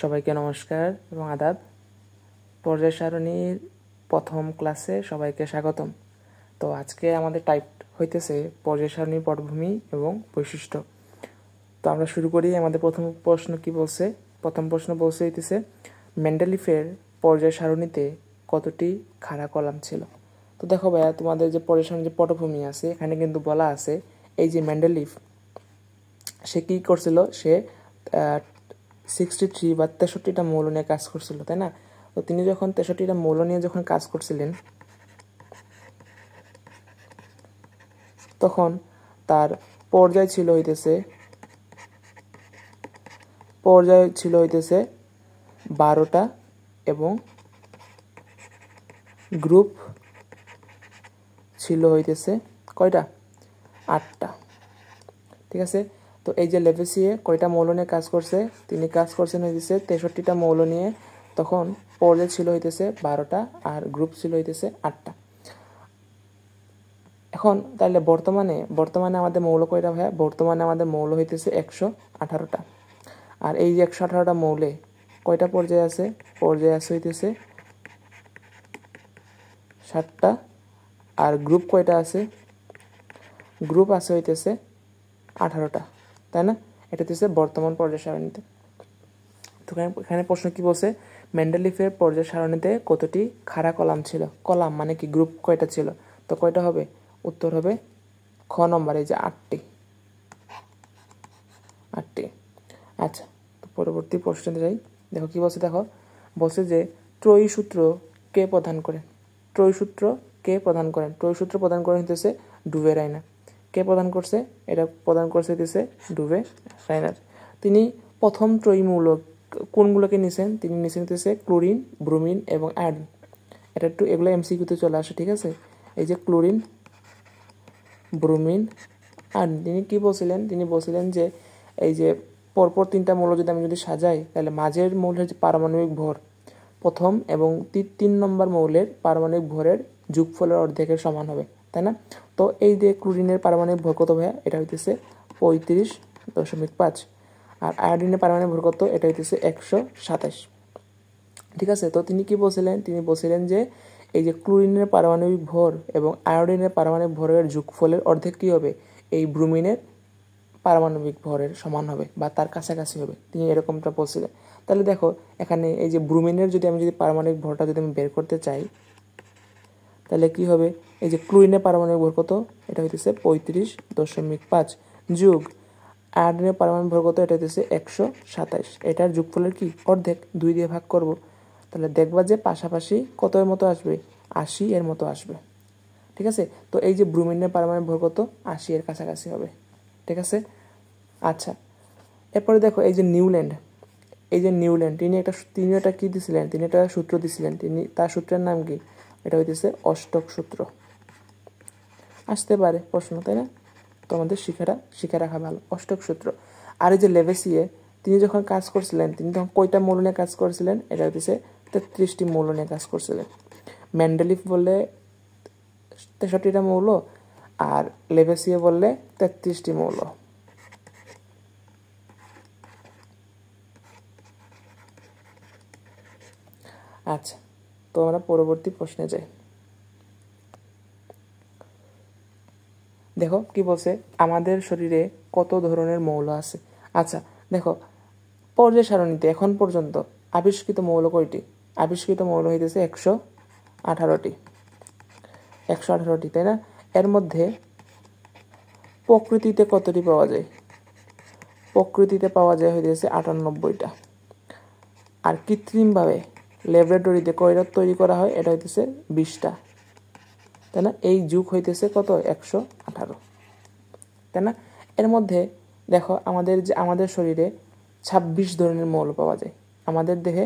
সবাইকে নমস্কার এবং আদাব। পর্যায় সারণীর প্রথম ক্লাসে সবাইকে স্বাগতম। তো আজকে আমাদের টাইপ হইতেছে পর্যায় সারণীর পটভূমি এবং বৈশিষ্ট্য। তো আমরা শুরু করি। আমাদের প্রথম প্রশ্ন কি বলছে? প্রথম প্রশ্ন বলছে হইতেছে মেন্ডেলিফের পর্যায় সারণীতে কতটি খাড়া কলাম ছিল। তো দেখো ভাইয়া, তোমাদের যে পর্যায় সারণীর যে পটভূমি আছে এখানে কিন্তু বলা আছে এই যে মেন্ডেলিফ সে কী করছিল, সে 63 বা 63টা মৌল নিয়ে কাজ করছিল, তাই না? তো তিনি যখন 63টা মৌল নিয়ে যখন কাজ করছিলেন তখন তার পর্যায় ছিল হইতেছে 12টা এবং গ্রুপ ছিল হইতেছে কয়টা? 8টা। ঠিক আছে। তো এই যে লেভেসিয়ে কয়টা মৌল নিয়ে কাজ করছে? তিনি কাজ করছেন হইতেছে 63টা মৌল নিয়ে। তখন পর্যায় ছিল হইতেছে 12টা আর গ্রুপ ছিল হইতেছে 8টা। এখন তাহলে বর্তমানে আমাদের মৌল কয়টা ভাইয়া? বর্তমানে আমাদের মৌল হইতেছে 118টা। আর এই যে 118টা মৌলে কয়টা পর্যায় আছে? পর্যায় আছে হইতেছে 7টা। আর গ্রুপ কয়টা আছে? গ্রুপ আছে হইতেছে 18টা, তাই না? এটা হচ্ছে বর্তমান পর্যায় সারণীতে। তো এখানে প্রশ্ন কি বলছে? মেন্ডেলিফের পর্যায় সারণীতে কতটি খাড়া কলাম ছিল? কলাম মানে কি? গ্রুপ কয়টা ছিল? তো কয়টা হবে? উত্তর হবে খ নম্বর, এই যে 8টি। আচ্ছা, তো পরবর্তী প্রশ্নে যাই। দেখো কি বলছে, বলছে যে ত্রয়ী সূত্র কে প্রদান করেন? ত্রয়ী সূত্র কে প্রদান করেন? ত্রয়ী সূত্র প্রদান করেন হইতেছে ডুবে রাইনা। কে প্রদান করছে? এটা প্রদান করছে হইতেছে ডুবে রাইনার। তিনি প্রথম ত্রয়ী মৌল কোনগুলোকে নিছেন? তিনি নিছেন হইতেছে ক্লোরিন, ব্রোমিন এবং আয়োডিন। এটা একটু এগুলো এমসিকিউতে চলে আসে, ঠিক আছে? এই যে ক্লোরিন, ব্রোমিন, আয়োডিন। তিনি কি বলছিলেন? তিনি বলছিলেন যে এই যে পরপর 3টা মৌল যদি আমি সাজাই, তাহলে মাঝের মৌলের যে পারমাণবিক ভর প্রথম এবং 3 নম্বর মৌলের পারমাণবিক ভরের যোগফলের অর্ধেকের সমান হবে, তাই না? তো এই যে ক্লোরিনের পারমাণবিক ভর কত ভাইয়া? এটা হইতেছে 35.5। আর আয়োডিনের পারমাণবিক ভর কত? এটা হইতেছে 127। ঠিক আছে। তো তিনি কি বলছিলেন? তিনি বলছিলেন যে এই যে ক্লোরিনের পারমাণবিক ভর এবং আয়োডিনের পারমাণবিক ভরের যোগফলের অর্ধেক কী হবে? এই ব্রোমিনের পারমাণবিক ভরের সমান হবে বা তার কাছাকাছি হবে। তিনি এরকমটা বলছিলেন। তাহলে দেখো এখানে এই যে ব্রোমিনের যদি পারমাণবিক ভরটা যদি আমি বের করতে চাই, তাহলে কি হবে? এই যে ক্লোরিনের পারমাণবিক ভর কত? এটা হইতেছে 35.5 যোগ আয়োডিনের পারমাণবিক ভর কত? এটা হইতেছে 127। এটার যোগফলের কি অর্ধেক, 2 দিয়ে ভাগ করব। তাহলে দেখবা যে পাশাপাশি কত এর মতো আসবে? 80 এর মতো আসবে। ঠিক আছে। তো এই যে ব্রোমিনের পারমাণবিক ভর কত? 80 এর কাছাকাছি হবে। ঠিক আছে। আচ্ছা, এরপরে দেখো এই যে নিউল্যান্ড, তিনি একটা কি দিছিলেন? তিনি একটা সূত্র দিছিলেন। তার সূত্রের নাম কি? এটা হইতেছে অষ্টক সূত্র। আসতে পারে প্রশ্ন, তাই না? তো আমাদের শিখে রাখা ভালো, অষ্টক সূত্র। আর এই যে লেভেসিয়ে তিনি যখন কাজ করছিলেন, তিনি তখন কয়টা মৌল নিয়ে কাজ করছিলেন? এটা হইতেছে 33টি মৌল নিয়ে কাজ করছিলেন। মেন্ডেলিফ বললে 63টা মৌল আর লেভেসিয়ে বললে 33টি মৌল। আচ্ছা, তো আমরা পরবর্তী প্রশ্নে যাই। দেখো কি বলছে, আমাদের শরীরে কত ধরনের মৌল আছে? আচ্ছা দেখো, পর্যায় সারণীতে এখন পর্যন্ত আবিষ্কৃত মৌল কয়টি? আবিষ্কৃত মৌল হইতেছে 118টি, তাই না? এর মধ্যে প্রকৃতিতে কতটি পাওয়া যায়? প্রকৃতিতে পাওয়া যায় হইতেছে 98টা। আর কৃত্রিমভাবে ল্যাবরেটরিতে কয়টা তৈরি করা হয়? এটা হইতেছে 20টা, তাই না? এই যুগ হইতেছে কত? 118, তাই না? এর মধ্যে দেখো আমাদের শরীরে 26 ধরনের মৌল পাওয়া যায়। আমাদের দেহে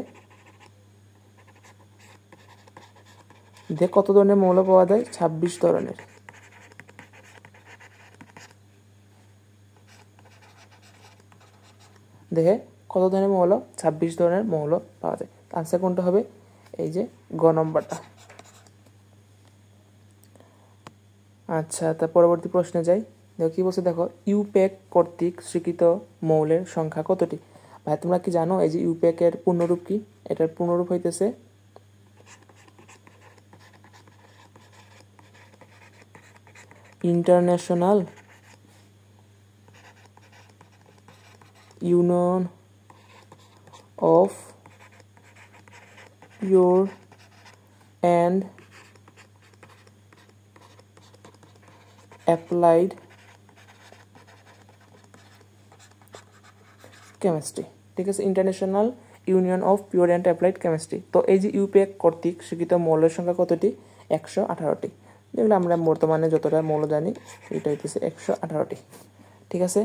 কত ধরনের মৌল পাওয়া যায়? 26 ধরনের। দেহে কত ধরনের মৌল? 26 ধরনের মৌল পাওয়া যায়। আনসার কোনটা হবে? এই যে গ নম্বরটা। আচ্ছা, তার পরবর্তী প্রশ্নে যাই। দেখো কি বলছে, দেখো ইউপ্যাক কর্তৃক স্বীকৃত মৌলের সংখ্যা কতটি? ভাই তোমরা কি জানো এই যে ইউপ্যাক এর পূর্ণরূপ কি? এটার পূর্ণরূপ হইতেছে international union of pure and applied chemistry. ঠিক আছে, international union of pure and applied chemistry. তো এই যে ইউপ্যাক কর্তৃক স্বীকৃত মৌলের সংখ্যা কতটি? 118টি। যেগুলো আমরা বর্তমানে যতটা মৌল জানি এটা হইতেছে 118টি। ঠিক আছে,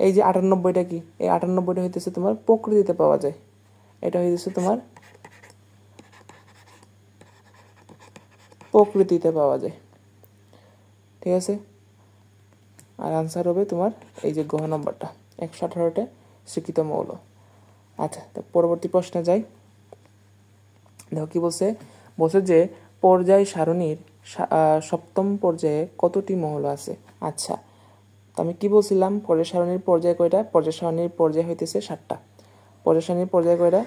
এই যে 98টা কি? এই 98টা হইতেছে তোমার প্রকৃতিতে পাওয়া যায়। এটা হইতেছে তোমার প্রকৃতিতে পাওয়া যায়। ঠিক আছে, আর আনসার হবে তোমার এই যে গ নম্বরটা, 118টা স্বীকৃত মৌল। আচ্ছা, তো পরবর্তী প্রশ্নে যাই। দেখো কি বলছে, বলছে যে পর্যায় সারণীর সপ্তম পর্যায়ে কতটি মৌল আছে? আচ্ছা, তো আমি কি বলছিলাম, পর্যায় সারণীর পর্যায় কয়টা? পর্যায় সারণীর পর্যায় হইতেছে 7টা। পর্যায় সারণীর পর্যায় কয়টা?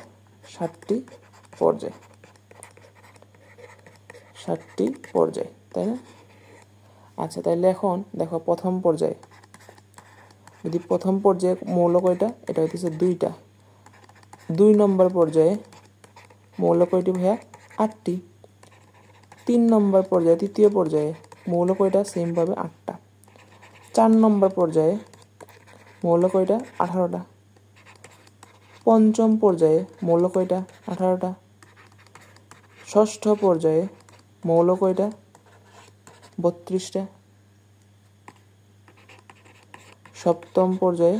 7টি পর্যায়, 7টি পর্যায়, তাই না? আচ্ছা, তাহলে এখন দেখো প্রথম পর্যায়ে, যদি প্রথম পর্যায়ে মৌল কয়টা? এটা হইতেছে 2টা। 2 নম্বর পর্যায়ে মৌল কয়টি ভাইয়া? 8টি। 3 নম্বর পর্যায়ে, তৃতীয় পর্যায়ে মৌল কয়টা? সেমভাবে 8টা। 4 নম্বর পর্যায়ে মৌল কয়টা? 18টা। পঞ্চম পর্যায়ে মৌল কয়টা? 18টা। ষষ্ঠ পর্যায়ে মৌল কয়টা? 32টা। সপ্তম পর্যায়ে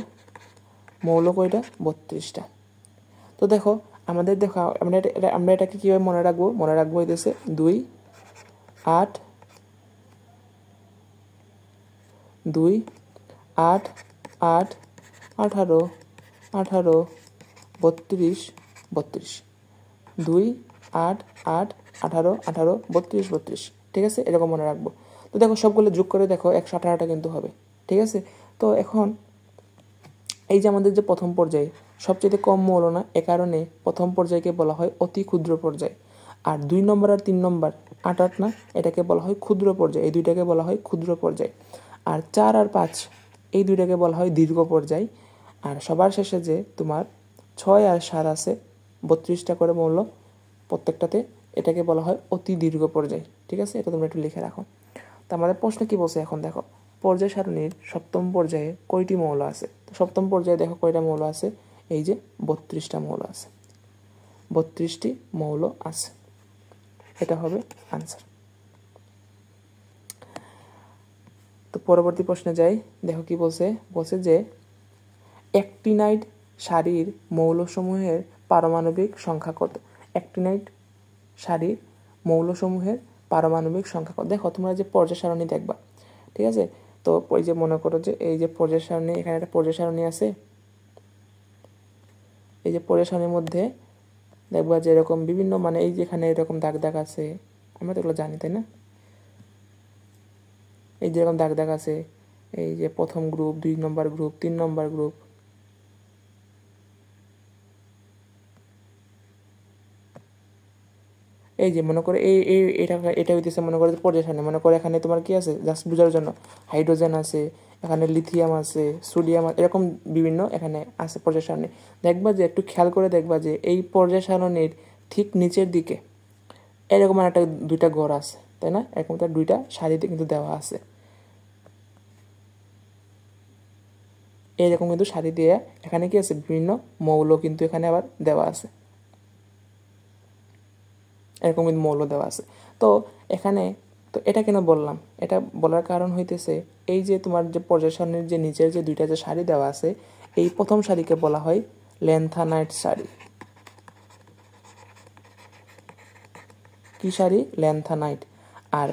মৌল কয়টা? 32টা। তো দেখো আমাদের, দেখো আমরা এটাকে কীভাবে মনে রাখবো? মনে রাখবো হইতেছে 2, 8, 2, 8, 8, 18, 18, 32, 32, 2, 8, 8, 18, 18, 32, 32। ঠিক আছে, এরকম মনে রাখবো। তো দেখো সবগুলো যোগ করে দেখো 118টা কিন্তু হবে। ঠিক আছে, তো এখন এই যে আমাদের যে প্রথম পর্যায়ে সবচেয়ে কম মৌল না, এ কারণে প্রথম পর্যায়কে বলা হয় অতি ক্ষুদ্র পর্যায়। আর 2 নম্বর আর 3 নম্বর 8, 8 না, এটাকে বলা হয় ক্ষুদ্র পর্যায়। এই দুইটাকে বলা হয় ক্ষুদ্র পর্যায়। আর 4 আর 5 এই দুইটাকে বলা হয় দীর্ঘ পর্যায়। আর সবার শেষে যে তোমার 6 আর 7 আছে, 32টা করে মৌল প্রত্যেকটাতে, এটাকে বলা হয় অতি দীর্ঘ পর্যায়। ঠিক আছে, এটা তোমরা একটু লিখে রাখো। তো আমাদের প্রশ্ন কি বলছে এখন দেখো, পর্যায় সারণীর সপ্তম পর্যায়ে কয়টি মৌল আছে? তো সপ্তম পর্যায়ে দেখো কয়টা মৌল আছে? এই যে 32টা মৌল আছে, 32টি মৌল আছে। এটা হবে আনসার। তো পরবর্তী প্রশ্নে যাই। দেখো কি বলছে, বলছে যে অ্যাক্টিনাইড সারির মৌলসমূহের পারমাণবিক সংখ্যা কত? অ্যাক্টিনাইড সারির মৌলসমূহের পারমাণবিক সংখ্যা কত? দেখো তোমরা যে পর্যায় সারণী দেখবা, ঠিক আছে, তো ওই যে মনে করো যে এই যে পর্যায় সারণী, এখানে একটা পর্যায় সারণী আছে। এই যে পর্যায় সারণীর মধ্যে দেখবা যে এরকম বিভিন্ন, মানে এই যেখানে এরকম দাগ দাগ আছে, আমরা তো এগুলো জানি, তাই না? এই যেরকম দাগ দাগ আছে, এই যে প্রথম গ্রুপ, 2 নম্বর গ্রুপ, 3 নম্বর গ্রুপ। এই যে মনে করে এটা হইতেছে মনে করে পর্যায় সারণী। মনে করে এখানে তোমার কি আছে, জাস্ট বোঝার জন্য, হাইড্রোজেন আছে, এখানে লিথিয়াম আছে, সোডিয়াম আছে, এরকম বিভিন্ন এখানে আছে পর্যায় সারণী। দেখবা যে একটু খেয়াল করে দেখবা যে এই পর্যায় সারণীর ঠিক নিচের দিকে এরকম একটা 2টা ঘর আছে, তাই না? এরকম তার 2টা সারিতে কিন্তু দেওয়া আছে, এইরকম কিন্তু সারি দিয়ে এখানে কি আছে, বিভিন্ন মৌল কিন্তু এখানে আবার দেওয়া আছে, এরকম কিন্তু মৌল দেওয়া আছে। তো এখানে, তো এটা কেন বললাম? এটা বলার কারণ হইতেছে এই যে তোমার যে পর্যায় সারণীর যে নিচের যে 2টা যে সারি দেওয়া আছে, এই প্রথম সারিকে বলা হয় ল্যান্থানাইট সারি। কি সারি? ল্যান্থানাইট। আর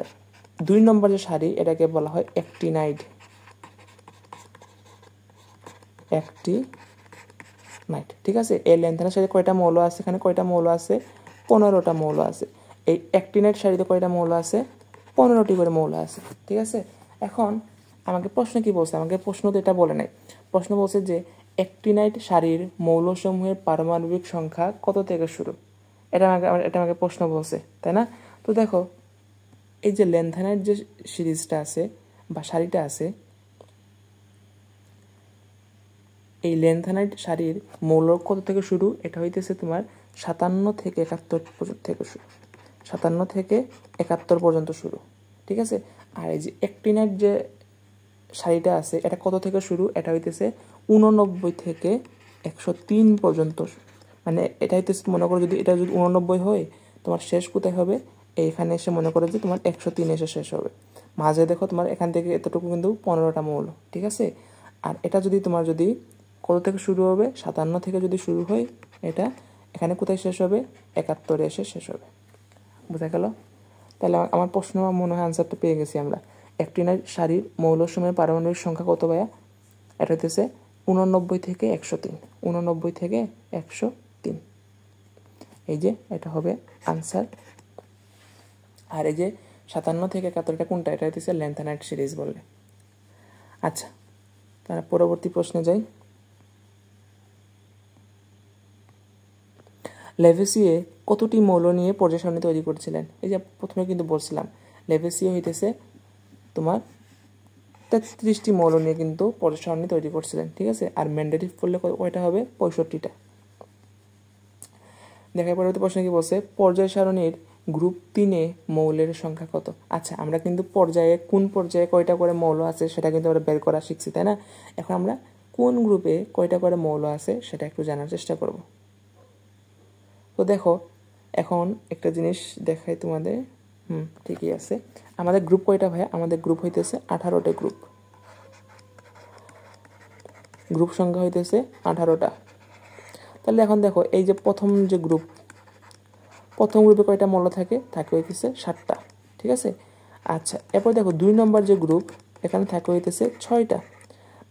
2 নম্বর যে সারি, এটাকে বলা হয় অ্যাক্টিনাইড। অ্যাক্টিনাইট, ঠিক আছে। এই ল্যান্থানাইট সারিতে কয়টা মৌল আছে? এখানে কয়টা মৌল আছে? 15টা মৌল আছে। এই অ্যাক্টিনাইট সারিতে কয়টা মৌল আছে? 15টি করে মৌল আছে। ঠিক আছে, এখন আমাকে প্রশ্ন কি বলছে? আমাকে প্রশ্ন তো এটা বলে নাই। প্রশ্ন বলছে যে অ্যাক্টিনাইড সারির মৌলসমূহের পারমাণবিক সংখ্যা কত থেকে শুরু? এটা আমাকে প্রশ্ন বলছে, তাই না? তো দেখো, এই যে ল্যান্থানাইড যে সিরিজটা আছে বা সারিটা আছে, এই ল্যান্থানাইড সারির মৌল কত থেকে শুরু? এটা হইতেছে তোমার 57 থেকে 71 পর্যন্ত থেকে শুরু, 57 থেকে 71 পর্যন্ত শুরু, ঠিক আছে? আর এই যে অ্যাক্টিনাইড যে সারিটা আছে, এটা কত থেকে শুরু? এটা হইতেছে 89 থেকে 103 পর্যন্ত। মানে এটা হইতেছে, মনে করো যদি এটা যদি 89 হয়, তোমার শেষ কোথায় হবে? এইখানে এসে মনে করো যে তোমার 103 এসে শেষ হবে। মাঝে দেখো তোমার এখান থেকে এতটুকু কিন্তু 15টা মৌল, ঠিক আছে? আর এটা যদি তোমার যদি কত থেকে শুরু হবে? 57 থেকে যদি শুরু হয়, এটা এখানে কোথায় শেষ হবে? 71 এসে শেষ হবে। বোঝা গেল? তাহলে আমার প্রশ্ন মনে হয় আনসারটা পেয়ে গেছি আমরা। অ্যাক্টিনাইড সারির মৌলসমূহের পারমাণবিক সংখ্যা কত ভাইয়া? এটা হইতেছে 89 থেকে 103, 89 থেকে 103। এই যে এটা হবে আনসার। আর এই যে 57 থেকে 71 কোনটা? এটা হইতেছে ল্যান্থানাইড সিরিজ বললে। আচ্ছা, তাহলে পরবর্তী প্রশ্নে যাই। লেভেসিয়ে কতটি মৌল নিয়ে পর্যায় সারণী তৈরি করেছিলেন? এই যে প্রথমে কিন্তু বলছিলাম, লেভেসিয়ে হইতেছে তোমার 33টি মৌল নিয়ে কিন্তু পর্যায় সারণী তৈরি করছিলেন, ঠিক আছে? আর মেন্ডেলিভ করলে কয়টা হবে? 65টা। দেখার পরবর্তী প্রশ্ন কি বলছে? পর্যায় সারণীর গ্রুপ 3-এ মৌলের সংখ্যা কত? আচ্ছা, আমরা কিন্তু পর্যায়ে কোন পর্যায়ে কয়টা করে মৌল আছে সেটা কিন্তু আমরা বের করা শিখছি, তাই না? এখন আমরা কোন গ্রুপে কয়টা করে মৌল আছে সেটা একটু জানার চেষ্টা করব। তো দেখো, এখন একটা জিনিস দেখাই তোমাদের। ঠিকই আছে। আমাদের গ্রুপ কয়টা ভাইয়া? আমাদের গ্রুপ হইতেছে 18টা গ্রুপ। গ্রুপ সংখ্যা হইতেছে 18টা। তাহলে এখন দেখো, এই যে প্রথম যে গ্রুপ, প্রথম গ্রুপে কয়টা মৌল থাকে? থাকে হইতেছে 7টা, ঠিক আছে? আচ্ছা, এরপর দেখো 2 নম্বর যে গ্রুপ, এখানে থাকে হইতেছে 6টা।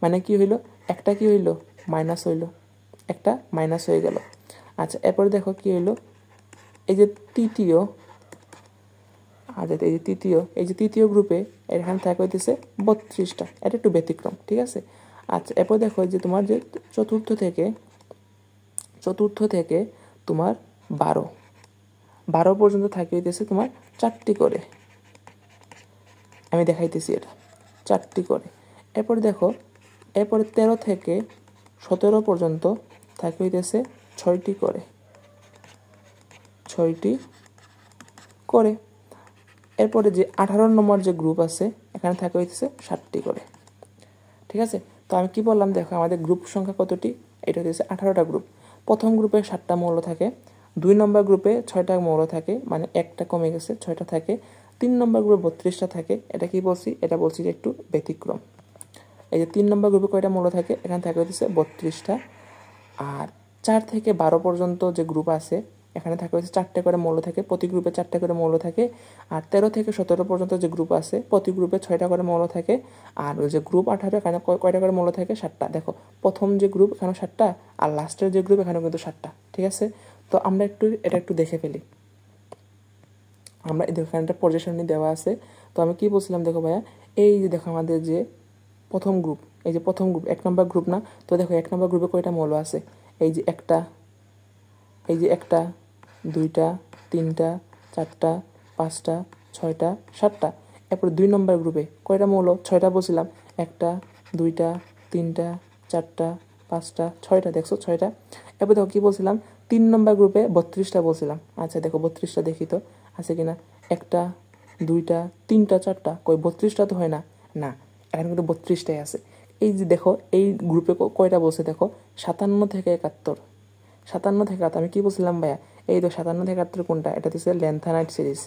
মানে কি হইলো? একটা কি হইলো? মাইনাস হইলো, একটা মাইনাস হয়ে গেল। আচ্ছা, এরপরে দেখো কি হইলো? এই যে তৃতীয়, এই যে তৃতীয় গ্রুপে এখানে থাকে হইতেছে 32টা। এটা একটু ব্যতিক্রম, ঠিক আছে? আচ্ছা, এরপর দেখো যে তোমার যে চতুর্থ থেকে তোমার 12 পর্যন্ত থাকে হইতেছে তোমার 4টি করে। আমি দেখাইতেছি, এটা 4টি করে। এরপরে দেখো, এরপরে 13 থেকে 17 পর্যন্ত থাকে হইতেছে 6টি করে, 6টি করে। এরপরে যে 18 নম্বর যে গ্রুপ আছে, এখানে থাকে হইতেছে 7টি করে, ঠিক আছে? তো আমি কি বললাম, দেখো আমাদের গ্রুপ সংখ্যা কতটি? এটা হচ্ছে 18টা গ্রুপ। প্রথম গ্রুপে 7টা মৌল থাকে, 2 নম্বর গ্রুপে 6টা মৌল থাকে, মানে একটা কমে গেছে, 6টা থাকে। 3 নম্বর গ্রুপে 32টা থাকে। এটা কি বলছি? এটা বলছি যে একটু ব্যতিক্রম। এই যে 3 নম্বর গ্রুপে কয়টা মৌল থাকে? এখানে থাকে হচ্ছে 32টা। আর 4 থেকে 12 পর্যন্ত যে গ্রুপ আছে, এখানে থাকে হচ্ছে 4টে করে মৌল থাকে, প্রতি গ্রুপে 4টে করে মৌল থাকে। আর 13 থেকে 17 পর্যন্ত যে গ্রুপ আছে, প্রতি গ্রুপে 6টা করে মৌল থাকে। আর ওই যে গ্রুপ 18, এখানে কয়টা করে মৌল থাকে? 7টা। দেখো, প্রথম যে গ্রুপ এখানে 7টা, আর লাস্টের যে গ্রুপ এখানে কিন্তু 7টা, ঠিক আছে? তো আমরা এটা একটু দেখে ফেলি। আমরা এখানে একটা পর্যায় সারণী দেওয়া আছে। তো আমি কি বলছিলাম, দেখো ভাইয়া, এই যে দেখো আমাদের যে প্রথম গ্রুপ, এই যে প্রথম গ্রুপ 1 নম্বর গ্রুপ না? তো দেখো 1 নম্বর গ্রুপে কয়টা মৌল আছে? এই যে একটা, এই যে একটা, 2টা, 3টা, 4টা, 5টা, 6টা, 7টা। এরপর 2 নম্বর গ্রুপে কয়টা মৌল? 6টা বলছিলাম। 1টা, 2টা, 3টা, 4টা, 5টা, 6টা। দেখছো 6টা। এরপর দেখো কি বলছিলাম, 3 নম্বর গ্রুপে 32টা বলছিলাম। আচ্ছা দেখো 32টা দেখি তো আছে কিনা। 1টা, 2টা, 3টা, 4টা, কই 32টা তো হয় না। না, এখানে কিন্তু 32টাই আছে। এই যে দেখো, এই গ্রুপে কয়টা বলছে দেখো, 57 থেকে 71। 57 থেকে 71, আমি কি বলছিলাম ভাইয়া? এই তো 57 থেকে 71 কোনটা? এটা হচ্ছে ল্যান্থানাইড সিরিজ।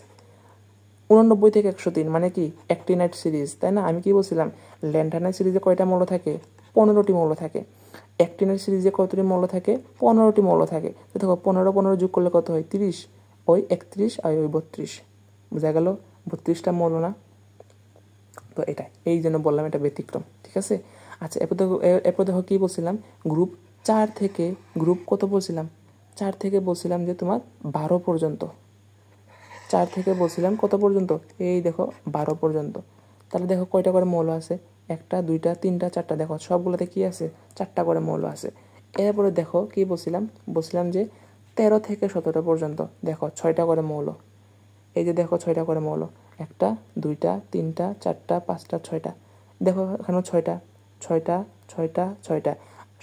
89 থেকে 103 মানে কি? অ্যাক্টিনাইড সিরিজ, তাই না? আমি কি বলছিলাম, ল্যান্থানাইড সিরিজে কয়টা মৌল থাকে? 15টি মৌল থাকে। অ্যাক্টিনাইড সিরিজে কতটি মৌল থাকে? 15টি মৌল থাকে। তো দেখো 15 যোগ করলে কত হয়? 30। ওই 31 আর ওই 32, বোঝা গেল? 32টা মৌল না? তো এটা এই জন্য বললাম এটা ব্যতিক্রম, ঠিক আছে? আচ্ছা, এরপর দেখো কি বলছিলাম, গ্রুপ 4 থেকে গ্রুপ কত বলছিলাম? 4 থেকে বলছিলাম যে তোমার 12 পর্যন্ত। 4 থেকে বলছিলাম কত পর্যন্ত? এই দেখো 12 পর্যন্ত। তাহলে দেখো কয়টা করে মৌল আছে? একটা, দুইটা, তিনটা, চারটা, দেখো সবগুলোতে কি আছে, 4টা করে মৌল আছে। এরপরে দেখো কি বলছিলাম যে 13 থেকে 17 পর্যন্ত দেখো 6টা করে মৌল। এই যে দেখো 6টা করে মৌল, একটা, দুইটা, তিনটা, চারটা, পাঁচটা, 6টা, দেখো এখানে 6টা, 6টা, 6টা, 6টা,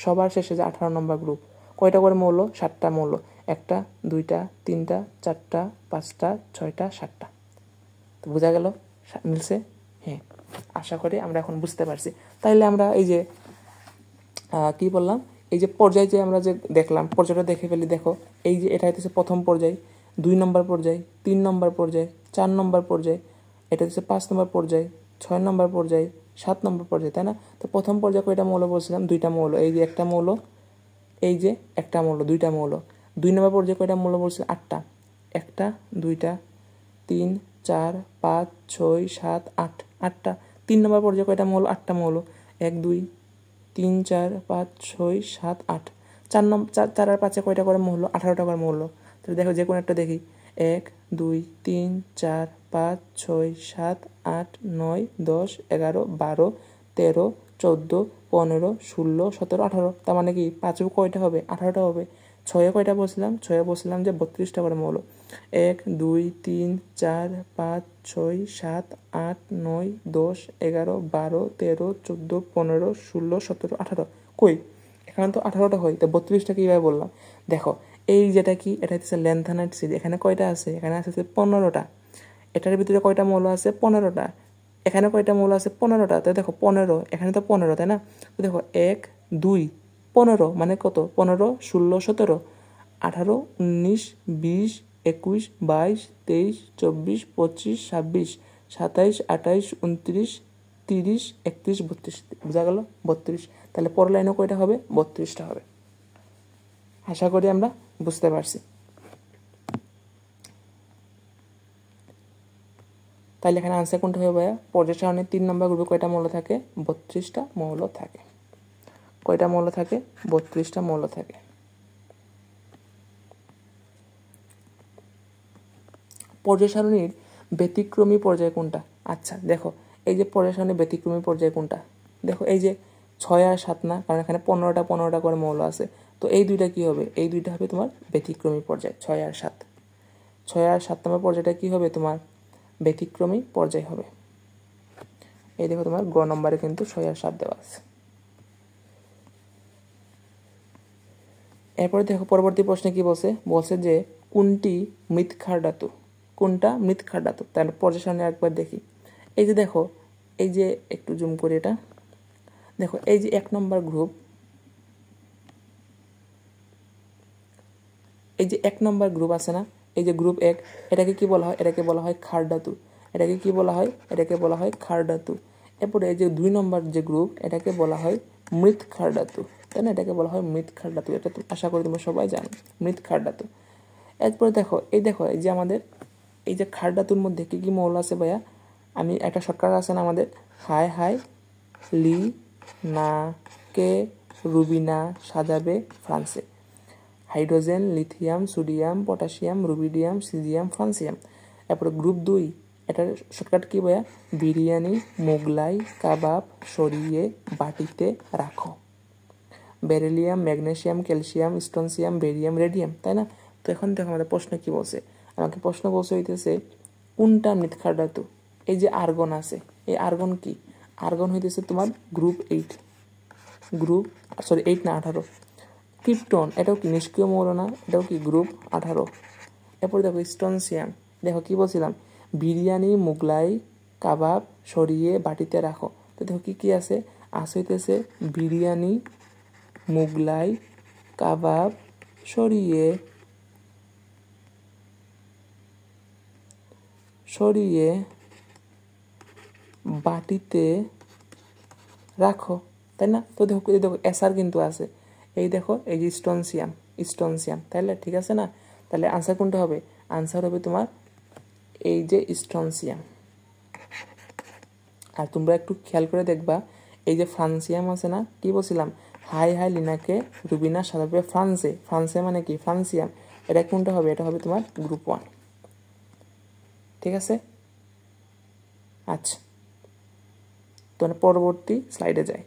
সবার শেষে যে 18 নম্বর গ্রুপ, কয়টা করে মৌল, 7টা মৌল, একটা, দুইটা, তিনটা, চারটা, পাঁচটা, 6টা, 7টা। তো বোঝা গেল মিলছে? হ্যাঁ, আশা করি আমরা এখন বুঝতে পারছি। তাইলে আমরা এই যে কি বললাম, এই যে পর্যায় যে আমরা যে দেখলাম, পর্যায়টা দেখে ফেলি। দেখো এই যে এটা হচ্ছে প্রথম পর্যায়, 2 নম্বর পর্যায়, 3 নম্বর পর্যায়, 4 নম্বর পর্যায়, এটা হচ্ছে 5 নম্বর পর্যায়, 6 নম্বর পর্যায়, 7 নম্বর পর্যায়, তাই না? তো প্রথম পর্যায়ে কয়টা মৌল বলছিলাম, 2টা মৌল, এই যে একটা মৌল, এই যে একটা মৌল, 2টা মৌল। 2 নম্বর পর্যায়ে কয়টা মৌল বলছি, 8টা, একটা, দুইটা, 3, 4, 5, 6, 7, 8, 8টা। 3 নম্বর পর্যায়ে কয়টা মৌল, 8টা মৌল, 1, 2, 3, 4, 5, 6, 7, 8। 4 আর 5 কয়টা করে মৌল, 18টা করে মৌল। তাহলে দেখো যে কোনো একটা দেখি, 1, 2, 3, 4, 5, 6, 7, 8, 9, 10, 11, 12, 13, 14, 15, 16, 17, 18। তার মানে কি 5 কয়টা হবে, 18টা হবে। 6 কয়টা বলছিলাম, 6 বলছিলাম যে 32টা করে মৌল, 1, 2, 3, 4, 5, 6, 7, 8, 9, 10, 11, 12, 13, 14, 15, 16, 17, 18। কই, এখানে তো 18টা হয়, তো 32টা কীভাবে বললাম? দেখো এই যেটা কি, এটা হচ্ছে ল্যান্থানাইট সিড, এখানে কয়টা আছে, এখানে আছে 15টা। এটার ভিতরে কয়টা মৌল আছে, 15টা। এখানে কয়টা মৌল আছে, 15টা। তো দেখো 15, এখানে তো 15, তাই না? তো দেখো 1, 2, 15 মানে কত, 15, 16, 17, 18, 19, 20, 21, 22, 23, 24, 25, 26, 27, 28, 29, 30, 31, 32। বোঝা গেল 32। তাহলে পরের লাইনে কয়টা হবে, 32টা হবে। আশা করি আমরা বুঝতে পারছি। তাহলে এখানে আনসার কোনটা হবে ভাইয়া, পর্যায় সারণীর 3 নম্বর গ্রুপে কয়টা মৌল থাকে, 32টা মৌল থাকে। কয়টা মৌল থাকে, 32টা মৌল থাকে। পর্যায় সারণীর ব্যতিক্রমী পর্যায় কোনটা? আচ্ছা দেখো এই যে পর্যায় সারণীর ব্যতিক্রমী পর্যায় কোনটা, দেখো এই যে 6 আর 7 না, কারণ এখানে 15টা করে মৌল আছে। তো এই দুইটা কি হবে, এই দুইটা হবে তোমার ব্যতিক্রমী পর্যায়, 6 আর 7। 6 আর 7 নম্বর পর্যায়টা কি হবে, তোমার ব্যতিক্রমী পর্যায় হবে। এই দেখো তোমার গ নম্বরে কিন্তু 6 আর 7 দেওয়া আছে। এরপরে দেখো পরবর্তী প্রশ্নে কি বলছে যে কোনটি মৃৎক্ষার ধাতু, কোনটা মৃৎক্ষার ধাতু। তাহলে পর্যায় সারণী একবার দেখি। এই যে দেখো, এই যে একটু জুম করি এটা, দেখো এই যে 1 নম্বর গ্রুপ, এই যে 1 নম্বর গ্রুপ আছে না, এই যে গ্রুপ 1, এটাকে কি বলা হয়, এটাকে বলা হয় ক্ষার ধাতু। এটাকে কি বলা হয়, এটাকে বলা হয় ক্ষার ধাতু। এরপরে এই যে 2 নম্বর যে গ্রুপ, এটাকে বলা হয় মৃৎক্ষার ধাতু, তাই না? এটাকে বলা হয় মৃৎক্ষার ধাতু। এটা তো আশা করি তোমরা সবাই জানো, মৃৎক্ষার ধাতু। এরপরে দেখো এই যে আমাদের এই যে ক্ষার ধাতুর মধ্যে কি কি মৌল আছে ভাইয়া, আমি একটা শর্টকাট আছে না আমাদের, হাই লি না কে রুবিনা সাজাবে ফ্রান্সে, hydrogen, lithium, sodium, potassium, rubidium, caesium, francium. তারপরে গ্রুপ 2, এটার শর্টকাট কি ভাইয়া, বিরিয়ানি, মোগলাই, কাবাব, সরিয়ে বাটিতে রাখো, beryllium, magnesium, calcium, strontium, barium, radium, তাই না? তো এখন দেখো আমাদের প্রশ্ন কি বলছে, আমাকে প্রশ্ন বলছে হইতেছে কোনটা মৃৎক্ষার ধাতু। এই যে আর্গন আছে, এই আর্গন কি, আর্গন হইতেছে তোমার গ্রুপ 8, গ্রুপ 8 না 18। ক্রিপ্টন, এটাও কি নিষ্ক্রিয় মৌল না, এটাও কি গ্রুপ 18। এরপরে দেখো স্ট্রনসিয়াম, দেখো কি বলছিলাম, বিরিয়ানি, মোগলাই, কাবাব, সরিয়ে বাটিতে রাখো। তো দেখো কি কি আছে, হইতেছে বিরিয়ানি, মোগলাই, কাবাব, সরিয়ে বাটিতে রাখো, তাই না? তো দেখো এসআর কিন্তু আছে, এই দেখো এই যে স্ট্রনসিয়াম, তাহলে ঠিক আছে না? তাহলে আনসার কোনটা হবে, আনসার হবে তোমার এই যে স্ট্রনসিয়াম। আর তোমরা একটু খেয়াল করে দেখবা, এই যে ফ্রান্সিয়াম আছে না, কি বলছিলাম, হাই লিনাকে রুবিনা সাজাবে ফ্রান্সে মানে কি ফ্রান্সিয়াম, এটা কোনটা হবে, এটা হবে তোমার গ্রুপ 1। ঠিক আছে, আচ্ছা তো পরবর্তী স্লাইডে যাই।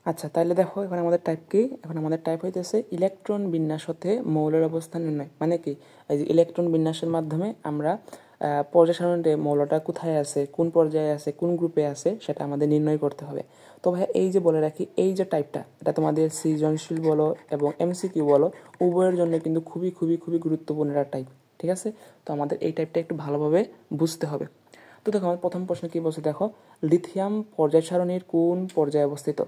আচ্ছা, তাহলে দেখো এখন আমাদের টাইপ কি? এখন আমাদের টাইপ হইতেছে ইলেকট্রন বিন্যাস হতে মৌলের অবস্থান নির্ণয়। মানে কি, এই যে ইলেকট্রন বিন্যাসের মাধ্যমে আমরা পর্যায় সারণীতে মৌলটা কোথায় আছে, কোন পর্যায়ে আছে, কোন গ্রুপে আছে সেটা আমাদের নির্ণয় করতে হবে। তো ভাই এই যে বলে রাখি, এই যে টাইপটা, এটা তোমাদের সৃজনশীল বলো এবং এমসিকিউ বলো, উভয়ের জন্য কিন্তু খুবই খুবই খুবই গুরুত্বপূর্ণ একটা টাইপ। ঠিক আছে, তো আমাদের এই টাইপটা একটু ভালোভাবে বুঝতে হবে। তো দেখো আমার প্রথম প্রশ্ন কি বলছে, দেখো লিথিয়াম পর্যায় সারণীর কোন পর্যায়ে অবস্থিত?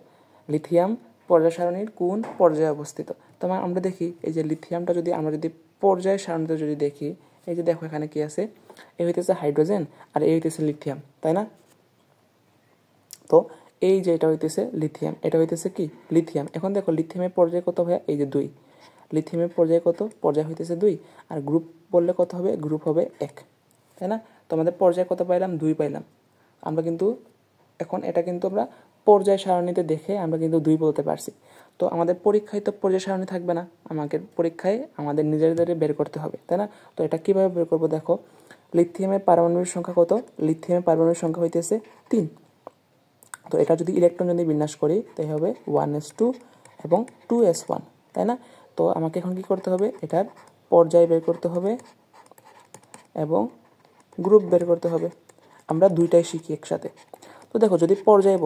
লিথিয়াম পর্যায় সারণীর কোন পর্যায়ে অবস্থিত? তো আমরা দেখি এই যে লিথিয়ামটা যদি আমরা যদি পর্যায় সারণীতে যদি দেখি, এই যে দেখো এখানে কি আছে, এই হইতেছে হাইড্রোজেন আর এই হইতেছে লিথিয়াম, তাই না? তো এই যে এটা হইতেছে লিথিয়াম, এটা হইতেছে কি লিথিয়াম। এখন দেখো লিথিয়ামের পর্যায় কত ভাইয়া? এই যে 2। লিথিয়ামের পর্যায় কত? পর্যায় হইতেছে 2। আর গ্রুপ বললে কত হবে? গ্রুপ হবে 1, তাই না? তো আমাদের পর্যায় কত পাইলাম? 2 পাইলাম। আমরা কিন্তু এখন এটা কিন্তু আমরা পর্যায় সারণীতে দেখে আমরা কিন্তু 2 বলতে পারছি। তো আমাদের পরীক্ষায় তো পর্যায় সারণী থাকবে না, আমাকে পরীক্ষায় আমাদের নিজেদের বের করতে হবে, তাই না? তো এটা কিভাবে বের করবো? দেখো লিথিয়ামের পারমাণবিক সংখ্যা কত? লিথিয়ামের পারমাণবিক সংখ্যা হইতেছে 3। তো এটা যদি ইলেকট্রন যদি বিন্যাস করি তাই হবে 1s2 এবং 2s1, তাই না? তো আমাকে এখন কি করতে হবে? এটার পর্যায় বের করতে হবে এবং গ্রুপ বের করতে হবে। আমরা দুইটাই শিখি একসাথে। তো দেখো যদি পর্যায়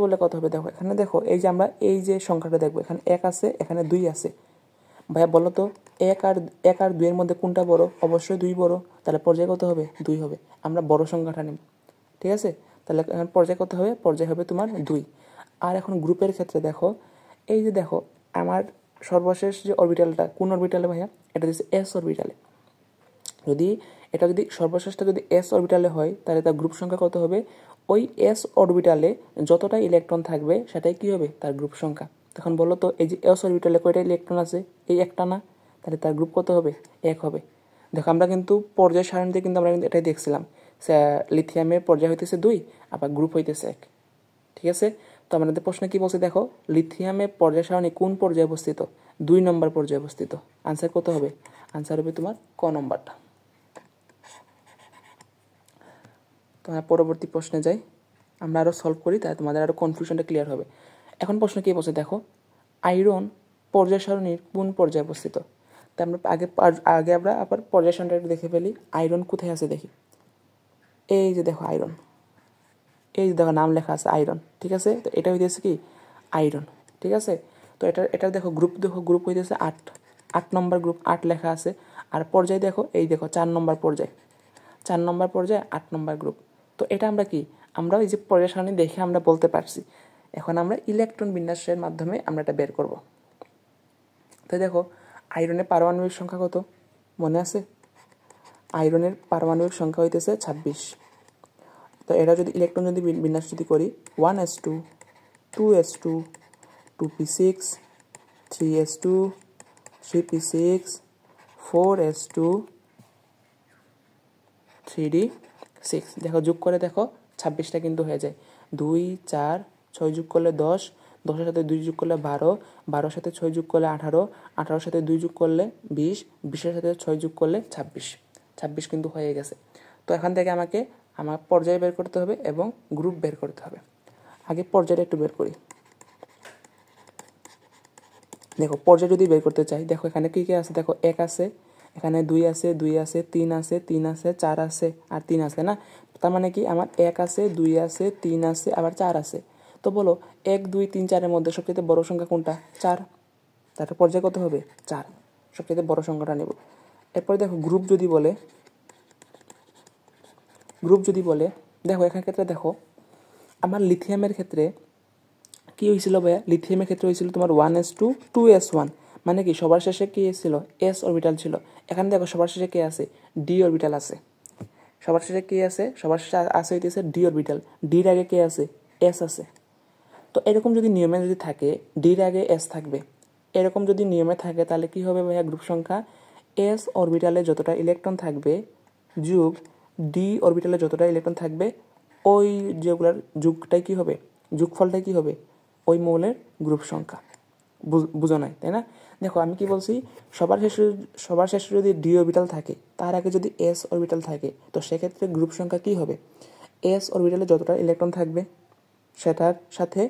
বলে কত হবে? দেখো এখানে দেখো এই যে আমরা এই যে সংখ্যাটা দেখবো, এখানে 1 আছে, এখানে 2 আছে। ভাইয়া বলো তো 1 আর 2 এর মধ্যে কোনটা বড়? অবশ্যই 2 বড়। তাহলে পর্যায় কত হবে? 2 হবে। আমরা বড় সংখ্যাটা নেব, ঠিক আছে? তাহলে এখন পর্যায় কত হবে? পর্যায় হবে তোমার 2। আর এখন গ্রুপের ক্ষেত্রে দেখো, এই যে দেখো আমার সর্বশেষ যে অরবিটালটা, কোন অরবিটালে ভাইয়া? এটা দিচ্ছে এস অরবিটালে। যদি সর্বশেষটা যদি এস অরবিটালে হয় তাহলে তার গ্রুপ সংখ্যা কত হবে? ওই এস অরবিটালে যতটা ইলেকট্রন থাকবে সেটাই কি হবে? তার গ্রুপ সংখ্যা। তখন বলো তো এই যে এস অরবিটালে কয়টা ইলেকট্রন আছে? এই একটা না? তাহলে তার গ্রুপ কত হবে? 1 হবে। দেখো আমরা কিন্তু পর্যায় সারণীতে কিন্তু আমরা কিন্তু এটাই দেখছিলাম, লিথিয়ামের পর্যায় হইতেছে 2 আবার গ্রুপ হইতেছে 1, ঠিক আছে? তো আমাদের প্রশ্ন কি বলছে দেখো, লিথিয়ামের পর্যায় সারণী কোন পর্যায়ে অবস্থিত? 2 নম্বর পর্যায়ে অবস্থিত। আনসার কত হবে? আনসার হবে তোমার ক নম্বরটা। তো পরবর্তী প্রশ্নে যাই, আমরা আরও সলভ করি, তাই তোমাদের আরও কনফিউশনটা ক্লিয়ার হবে। এখন প্রশ্ন কী বলছে দেখো, আয়রন পর্যায় সারণীর কোন পর্যায়ে অবস্থিত? তো আমরা আগে আমরা আবার পর্যায় সারণীটা একটু দেখে ফেলি। আয়রন কোথায় আছে দেখি, এই যে দেখো আয়রন, এই যে দেখো নাম লেখা আছে আয়রন, ঠিক আছে? তো এটা হইতেছে কি আয়রন, ঠিক আছে? তো এটা দেখো গ্রুপ হইতেছে 8 নম্বর গ্রুপ, 8 লেখা আছে। আর পর্যায় দেখো, এই দেখো 4 নম্বর পর্যায়, 4 নম্বর পর্যায়ে 8 নম্বর গ্রুপ। তো এটা আমরা কি, আমরা এই যে পর্যায় সারণী দেখে আমরা বলতে পারছি। এখন আমরা ইলেকট্রন বিন্যাসের মাধ্যমে আমরা এটা বের করব। তো দেখো আয়রনের পারমাণবিক সংখ্যা কত মনে আছে? আয়রনের পারমাণবিক সংখ্যা হইতেছে 26। তো এটা যদি ইলেকট্রন যদি বিন্যাস যদি করি 1s2 2s2 2p6 3s2 3p6 4s2 3d6, দেখো যোগ করে দেখো 26টা কিন্তু হয়ে যায়। 2 4 6 যোগ করলে 10, 10-এর সাথে 2 যোগ করলে 12, 12-এর সাথে 6 যোগ করলে 18, 18-এর সাথে 2 যোগ করলে 20, 20-এর সাথে 6 যোগ করলে 26, 26 কিন্তু হয়ে গেছে। তো এখান থেকে আমার পর্যায় বের করতে হবে এবং গ্রুপ বের করতে হবে। আগে পর্যায়টা একটু বের করি। দেখো পর্যায় যদি বের করতে চাই, দেখো এখানে কী কী আছে, দেখো 1 আছে, এখানে 2 আছে, 2 আছে, 3 আছে, 3 আছে, 4 আছে আর 3 আছে না? তার মানে কি আমার 1 আছে, 2 আছে, 3 আছে, আবার 4 আছে। তো বলো 1 2 3 4-এর মধ্যে সবচেয়ে বড় সংখ্যা কোনটা? 4। তারপর পর্যায় কত হবে? 4, সবচেয়ে বড় সংখ্যাটা নেব। এরপরে দেখো গ্রুপ যদি বলে দেখো এখানে ক্ষেত্রে দেখো আমার লিথিয়ামের ক্ষেত্রে কী হয়েছিল ভাইয়া? লিথিয়ামের ক্ষেত্রে হয়েছিল তোমার 1s2 2s1, মানে কি সবার শেষে কী ছিল? এস অরবিটাল ছিল। এখানে দেখো সবার শেষে কে আছে? ডি অরবিটাল আছে। সবার শেষে কে আছে? সবার শেষে আছে হইতেছে ডি অরবিটাল। ডির আগে কে আছে? এস আছে। তো এরকম যদি নিয়মে যদি থাকে ডির আগে এস থাকবে, এরকম যদি নিয়মে থাকে তাহলে কি হবে ভাইয়া? গ্রুপ সংখ্যা এস অরবিটালে যতটা ইলেকট্রন থাকবে যোগ ডি অরবিটালে যতটা ইলেকট্রন থাকবে, ওই যেগুলোর যোগটাই কি হবে? যোগফলটাই কি হবে? ওই মৌলের গ্রুপ সংখ্যা। বুঝো নাই, তাই না? দেখো আমি কি বলছি, সবার শেষে যদি ডি অরবিটাল থাকে তার আগে যদি এস অরবিটাল থাকে তো সেক্ষেত্রে গ্রুপ সংখ্যা কি হবে? এস অরবিটালে যতটা ইলেকট্রন থাকবে সেটার সাথে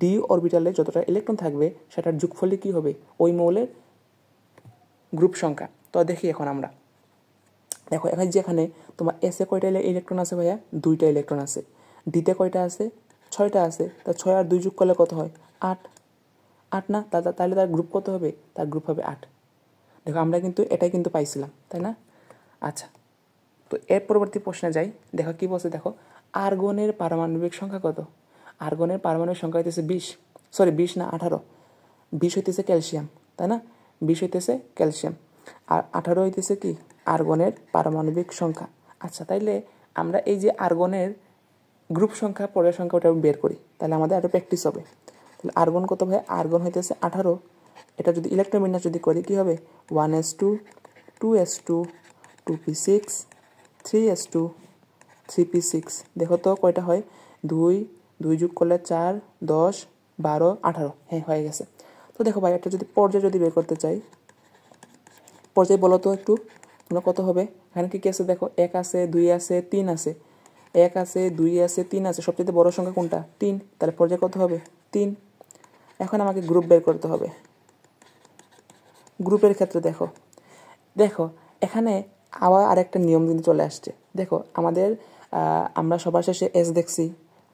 ডি অরবিটালে যতটা ইলেকট্রন থাকবে সেটার যোগফলই কী হবে, ওই মৌলের গ্রুপ সংখ্যা। তো দেখি এখন আমরা দেখো এখানে যেখানে তোমার এসে কয়টা ইলেকট্রন আছে ভাইয়া, 2টা ইলেকট্রন আছে। ডিতে কয়টা আছে, 6টা আছে। তা 6 আর 2 যোগ করলে কত হয়, 8। 8 না, তাহলে তার গ্রুপ কত হবে, তার গ্রুপ হবে 8। দেখো আমরা কিন্তু এটাই কিন্তু পাইছিলাম, তাই না? আচ্ছা, তো এর পরবর্তী প্রশ্নে যাই। দেখো কি বলছে, দেখো আর্গনের পারমাণবিক সংখ্যা কত। আর্গনের পারমাণবিক সংখ্যা হইতেছে 20 না 18। 20 হইতেছে ক্যালসিয়াম, তাই না? 20 হইতেছে ক্যালসিয়াম, আর 18 হইতেছে কি আর্গনের পারমাণবিক সংখ্যা। আচ্ছা, তাইলে আমরা এই যে আর্গনের গ্রুপ সংখ্যা, পরের সংখ্যা, ওটা বের করি, তাহলে আমাদের আরও প্র্যাকটিস হবে। তাহলে আর্গন কত ভাই, আর্গন হইতেছে 18। এটা যদি ইলেকট্রন বিন্যাস যদি করি কী হবে, 1s2 2s2 2p6 3s2 3p6। দেখো তো কয়টা হয়, 2 যোগ করলে 4 10 12 18, হ্যাঁ হয়ে গেছে। তো দেখো ভাই, একটা যদি পর্যায় যদি বের করতে চাই, পর্যায় বলো তো একটু তোমরা কত হবে। এখানে কী কী আছে দেখো, 1 আছে 2 আছে 3 আছে, 1 আছে 2 আছে 3 আছে, সবচেয়ে বড় সংখ্যা কোনটা, 3। তাহলে পর্যায় কত হবে, 3। এখন আমাকে গ্রুপ বের করতে হবে। গ্রুপের ক্ষেত্রে দেখো দেখো এখানে আবার আরেকটা নিয়ম কিন্তু চলে আসছে। দেখো আমাদের আমরা সবার শেষে এস দেখছি,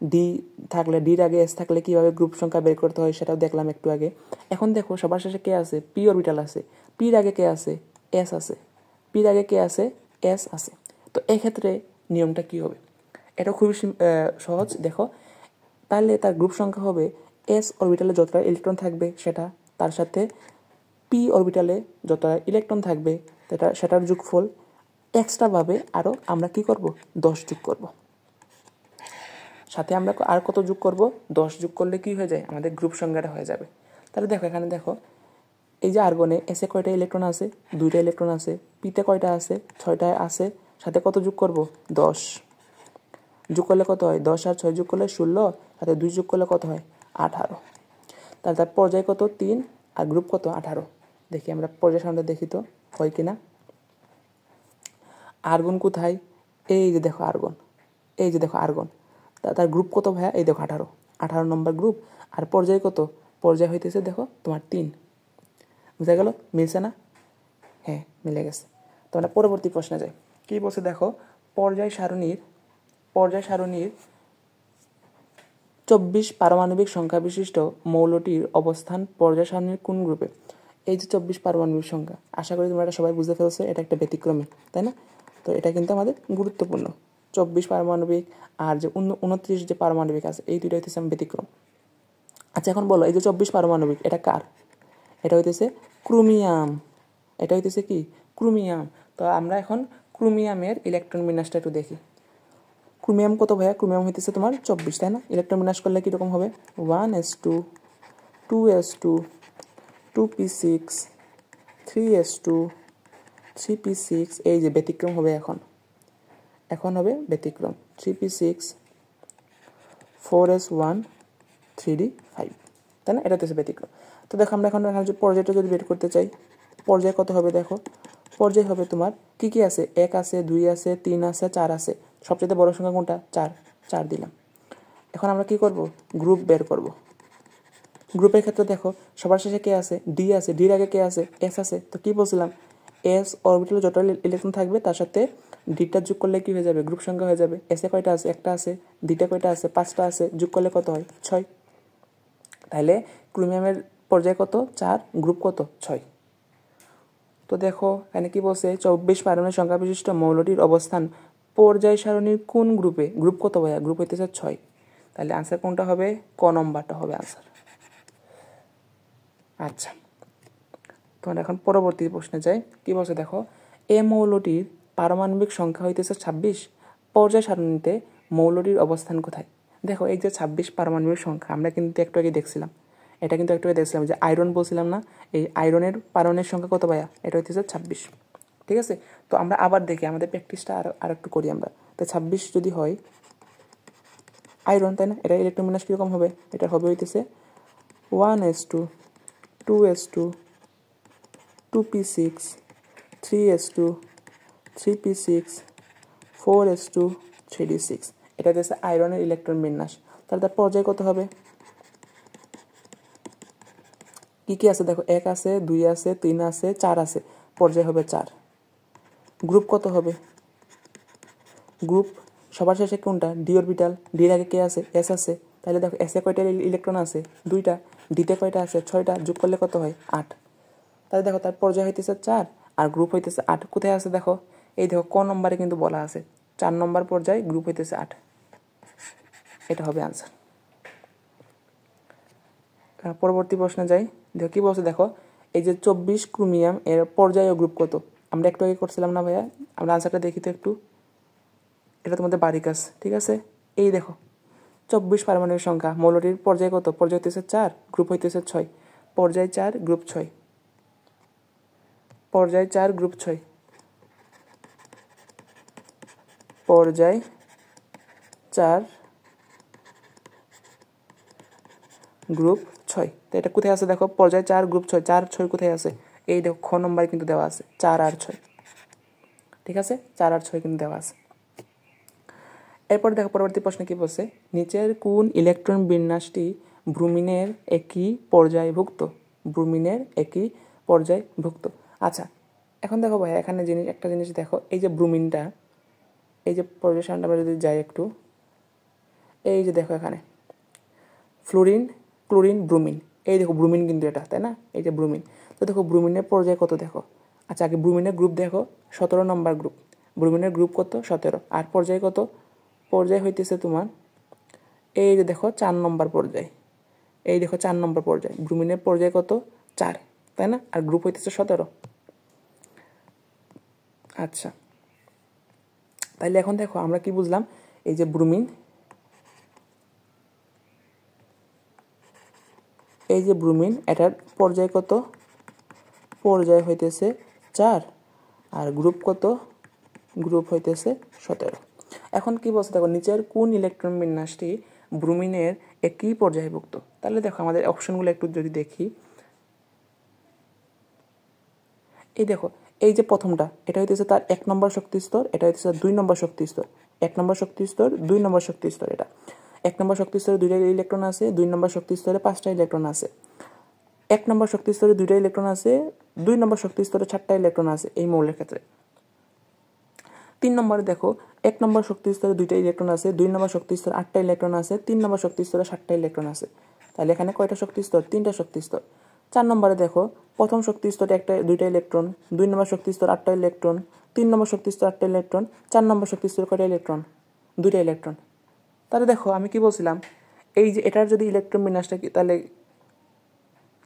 ডি থাকলে, ডির আগে এস থাকলে কীভাবে গ্রুপ সংখ্যা বের করতে হয় সেটাও দেখলাম একটু আগে। এখন দেখো সবার শেষে কে আছে, পি অরবিটাল আছে। পির আগে কে আছে, এস আছে। পির আগে কে আছে, এস আছে। তো এক্ষেত্রে নিয়মটা কি হবে, এটা খুবই সহজ। দেখো তাহলে তার গ্রুপ সংখ্যা হবে এস অরবিটালে যতটা ইলেকট্রন থাকবে সেটা, তার সাথে পি অরবিটালে যতটা ইলেকট্রন থাকবে সেটার যোগফল, এক্সট্রাভাবে আরও আমরা কি করব, 10 যোগ করব। সাথে আমরা আর কত যোগ করব, 10 যোগ করলে কি হয়ে যায়, আমাদের গ্রুপ সংখ্যাটা হয়ে যাবে। তাহলে দেখো এখানে দেখো, এই যে আর্গনে এসে কয়টা ইলেকট্রন আছে, 2টা ইলেকট্রন আছে। পিতে কয়টা আছে, 6টা আছে। সাথে কত যোগ করব, 10 যোগ করলে কত হয়, 10 আর 6 যোগ করলে 16, সাথে 2 যোগ করলে কত হয়, 18। তাহলে তার পর্যায় কত, 3, আর গ্রুপ কত, 18। দেখি আমরা পর্যায় সারণীটা দেখি তো হয় কিনা। আর্গন কোথায়, এই যে দেখো আর্গন, এই যে দেখো আর্গন, তার গ্রুপ কত ভাইয়া, এই দেখো 18 নম্বর গ্রুপ। আর পর্যায় কত, পর্যায় হইতেছে দেখো তোমার 3। বুঝা গেল, মিলছে না? হ্যাঁ মিলে গেছে। তো আমরা পরবর্তী প্রশ্নে যাই। কী বলছে দেখো, পর্যায় সারণীর 24 পারমাণবিক সংখ্যা বিশিষ্ট মৌলটির অবস্থান পর্যায় সারণীর কোন গ্রুপে। এই যে 24 পারমাণবিক সংখ্যা, আশা করি তোমরা এটা সবাই বুঝতে ফেলছো, এটা একটা ব্যতিক্রমী, তাই না? তো এটা কিন্তু আমাদের গুরুত্বপূর্ণ। 24 পারমাণবিক আর যে 29 যে পারমাণবিক আছে, এই দুইটা হইতেছে ব্যতিক্রম। আচ্ছা এখন বলো, এই যে 24 পারমাণবিক এটা কার, এটা হইতেছে ক্রোমিয়াম। এটা হইতেছে কি, ক্রোমিয়াম। তো আমরা এখন ক্রোমিয়ামের ইলেকট্রন বিন্যাসটা একটু দেখি। ক্রোমিয়াম কত ভাইয়া, ক্রোমিয়াম হইতেছে তোমার 24, তাই না? ইলেকট্রন বিন্যাস করলে কীরকম হবে, 1s2 2s2 2p6 3s2 3p6। এই যে ব্যতিক্রম হবে এখন হবে ব্যতিক্রম, 3p6 4s1 3d5, তাই না? এটা হচ্ছে ব্যতিক্রম। তো দেখো আমরা এখন এখানে পর্যায়টা যদি বের করতে চাই, পর্যায় কত হবে দেখো, পর্যায় হবে তোমার কী কী আছে, 1 আছে 2 আছে 3 আছে 4 আছে। সবচেয়ে বড় সংখ্যা কোনটা, 4 দিলাম। এখন আমরা কি করব, গ্রুপ বের করব। গ্রুপের ক্ষেত্রে দেখো সবার শেষে কে আছে, ডি আছে। ডির আগে কে আছে, এস আছে। তো কি বলছিলাম, এস অরবিটালে যত ইলেকট্রন থাকবে তার সাথে ডিটা যোগ করলে কি হয়ে যাবে, গ্রুপ সংখ্যা হয়ে যাবে। এসে কয়টা আছে, একটা আছে। ডিটা কয়টা আছে, 5টা আছে। যোগ করলে কত হয়, 6। তাহলে ক্রোমিয়ামের পর্যায় কত, 4, গ্রুপ কত, 6। তো দেখো এখানে কি বলছে, 24 পারমাণবিক সংখ্যা বিশিষ্ট মৌলটির অবস্থান পর্যায় সারণীর কোন গ্রুপে। গ্রুপ কত ভাইয়া, গ্রুপ হইতেছে 6। তাহলে আনসার কোনটা হবে, ক নম্বরটা হবে আনসার। আচ্ছা, তোমরা এখন পরবর্তী প্রশ্নে যাই। কি বলছে দেখো, এ মৌলটির পারমাণবিক সংখ্যা হইতেছে 26, পর্যায় সারণীতে মৌলটির অবস্থান কোথায়। দেখো এই যে 26 পারমাণবিক সংখ্যা, আমরা কিন্তু একটু আগে দেখছিলাম, এটা কিন্তু একটু আগে দেখছিলাম যে আয়রন বলছিলাম না, এই আয়রনের পারমাণবিক সংখ্যা কত ভাইয়া, এটা হইতেছে 26। ঠিক আছে, তো আমরা আবার দেখি, আমাদের প্র্যাকটিসটা আর একটু করি আমরা। তো 26 যদি হয় আয়রন, তাই না? এটা ইলেকট্রন বিন্যাস কীরকম হবে, এটা হবে হইতেছে 1s2 2s2 2p6 3s2 3p6 4s2 3d6। এটা হচ্ছে আয়রনের ইলেকট্রন বিন্যাস। তাহলে তার পর্যায় কত হবে? কি কি আছে দেখো, 1 আছে, 2 আছে, 3 আছে, 4 আছে, পর্যায় হবে 4। গ্রুপ কত হবে? গ্রুপ সবার শেষে কোনটা? D orbital. ডির আগে কে আছে? এস আছে। তাহলে দেখো এসে কয়টা ইলেকট্রন আছে? 2টা। ডিতে কয়টা আছে? 6টা। যোগ করলে কত হয়? 8। তাহলে দেখো তার পর্যায় হইতেছে 4 আর গ্রুপ হইতেছে 8। কোথায় আছে দেখো? এই দেখো ক নম্বরে কিন্তু বলা আছে 4 নম্বর পর্যায়, গ্রুপ হইতেছে 8। এটা হবে আনসার। পরবর্তী প্রশ্নে যাই। দেখো কি বলছে দেখো, এই যে 24 ক্রোমিয়াম এর পর্যায় ও গ্রুপ কত? আমরা একটু আগে করছিলাম না ভাইয়া? আমরা আনসারটা দেখি তো একটু। এটা তোমাদের বাড়ি কাজ, ঠিক আছে? এই দেখো 24 পারমাণবিক সংখ্যা, মৌলটির পর্যায় কত? পর্যায় হইতেছে 4, গ্রুপ হইতেছে 6। পর্যায় 4, গ্রুপ 6। পর্যায় 4, গ্রুপ 6। পর্যায় 4, গ্রুপ 6। তো এটা কোথায় আছে দেখো? পর্যায় 4, গ্রুপ 6। 4, 6 কোথায় আছে? এই দেখো খ নম্বরে কিন্তু দেওয়া আছে 4 আর 6, ঠিক আছে? 4 আর 6 কিন্তু দেওয়া আছে। এরপর দেখো পরবর্তী প্রশ্নে কি বলছে, নিচের কোন ইলেকট্রন বিন্যাসটি ব্রোমিনের একই পর্যায়ভুক্ত? ব্রোমিনের একই পর্যায়ভুক্ত। আচ্ছা, এখন দেখো ভাই এখানে একটা জিনিস দেখো, এই যে ব্রোমিনটা, এই যে পজিশনটা আমরা যদি যাই একটু, এই যে দেখো এখানে ফ্লোরিন, ক্লোরিন, ব্রোমিন। এই দেখো ব্রোমিন কিন্তু এটা, তাই না? এই যে ব্রোমিন। তো দেখো ব্রোমিনের পর্যায় কত দেখো। আচ্ছা, আগে ব্রোমিনের গ্রুপ দেখো, 17 নম্বর গ্রুপ। ব্রোমিনের গ্রুপ কত? 17। আর পর্যায় কত? পর্যায় হইতেছে তোমার এই যে দেখো 4 নম্বর পর্যায়। এই দেখো 4 নম্বর পর্যায়। ব্রোমিনের পর্যায় কত? 4, তাই না? আর গ্রুপ হইতেছে 17। আচ্ছা, তাইলে এখন দেখো আমরা কি বুঝলাম, এই যে ব্রোমিন, এই যে ব্রোমিন, এটার পর্যায় কত? পর্যায় হইতেছে 4 আর গ্রুপ কত? গ্রুপ হইতেছে 17। এখন কি বলছে দেখো, নিচের কোন ইলেকট্রন বিন্যাসটি ব্রোমিনের একই পর্যায়ভুক্ত? তাহলে দেখো আমাদের অপশনগুলো একটু যদি দেখি, এই দেখো এই যে প্রথমটা, এটা হইতেছে তার 1 নম্বর শক্তি স্তর, এটা হইতেছে 2 নম্বর শক্তি স্তর। 1 নম্বর শক্তি স্তর, 2 নম্বর শক্তি স্তর। এটা 1 নম্বর শক্তি স্তরে 2টা ইলেকট্রন আছে, 2 নম্বর শক্তি স্তরে 5টা ইলেকট্রন আছে। 1 নম্বর শক্তি স্তরে 2টা ইলেকট্রন আছে, 2 নম্বর শক্তি স্তরে 4টা ইলেকট্রন আছে এই মৌলের ক্ষেত্রে। 3 নম্বরে দেখো 1 নম্বর শক্তি স্তরে 2টা ইলেকট্রন আছে, 2 নম্বর শক্তি স্তরে 8টা ইলেকট্রন আছে, 3 নম্বর শক্তি স্তরে 7টা ইলেকট্রন আছে। তাহলে এখানে কয়টা শক্তি স্তর? 3টা শক্তি স্তর। 4 নম্বরে দেখো প্রথম শক্তি স্তরে 2টা ইলেকট্রন, 2 নম্বর শক্তি স্তর 8টা ইলেকট্রন, 3 নম্বর শক্তি স্তর 8টা ইলেকট্রন, 4 নম্বর শক্তি স্তরে কয়টা ইলেকট্রন? 2টা ইলেকট্রন। তাহলে দেখো আমি কি বলছিলাম, এই যে এটার যদি ইলেকট্রন বিন্যাসটা কি, তাহলে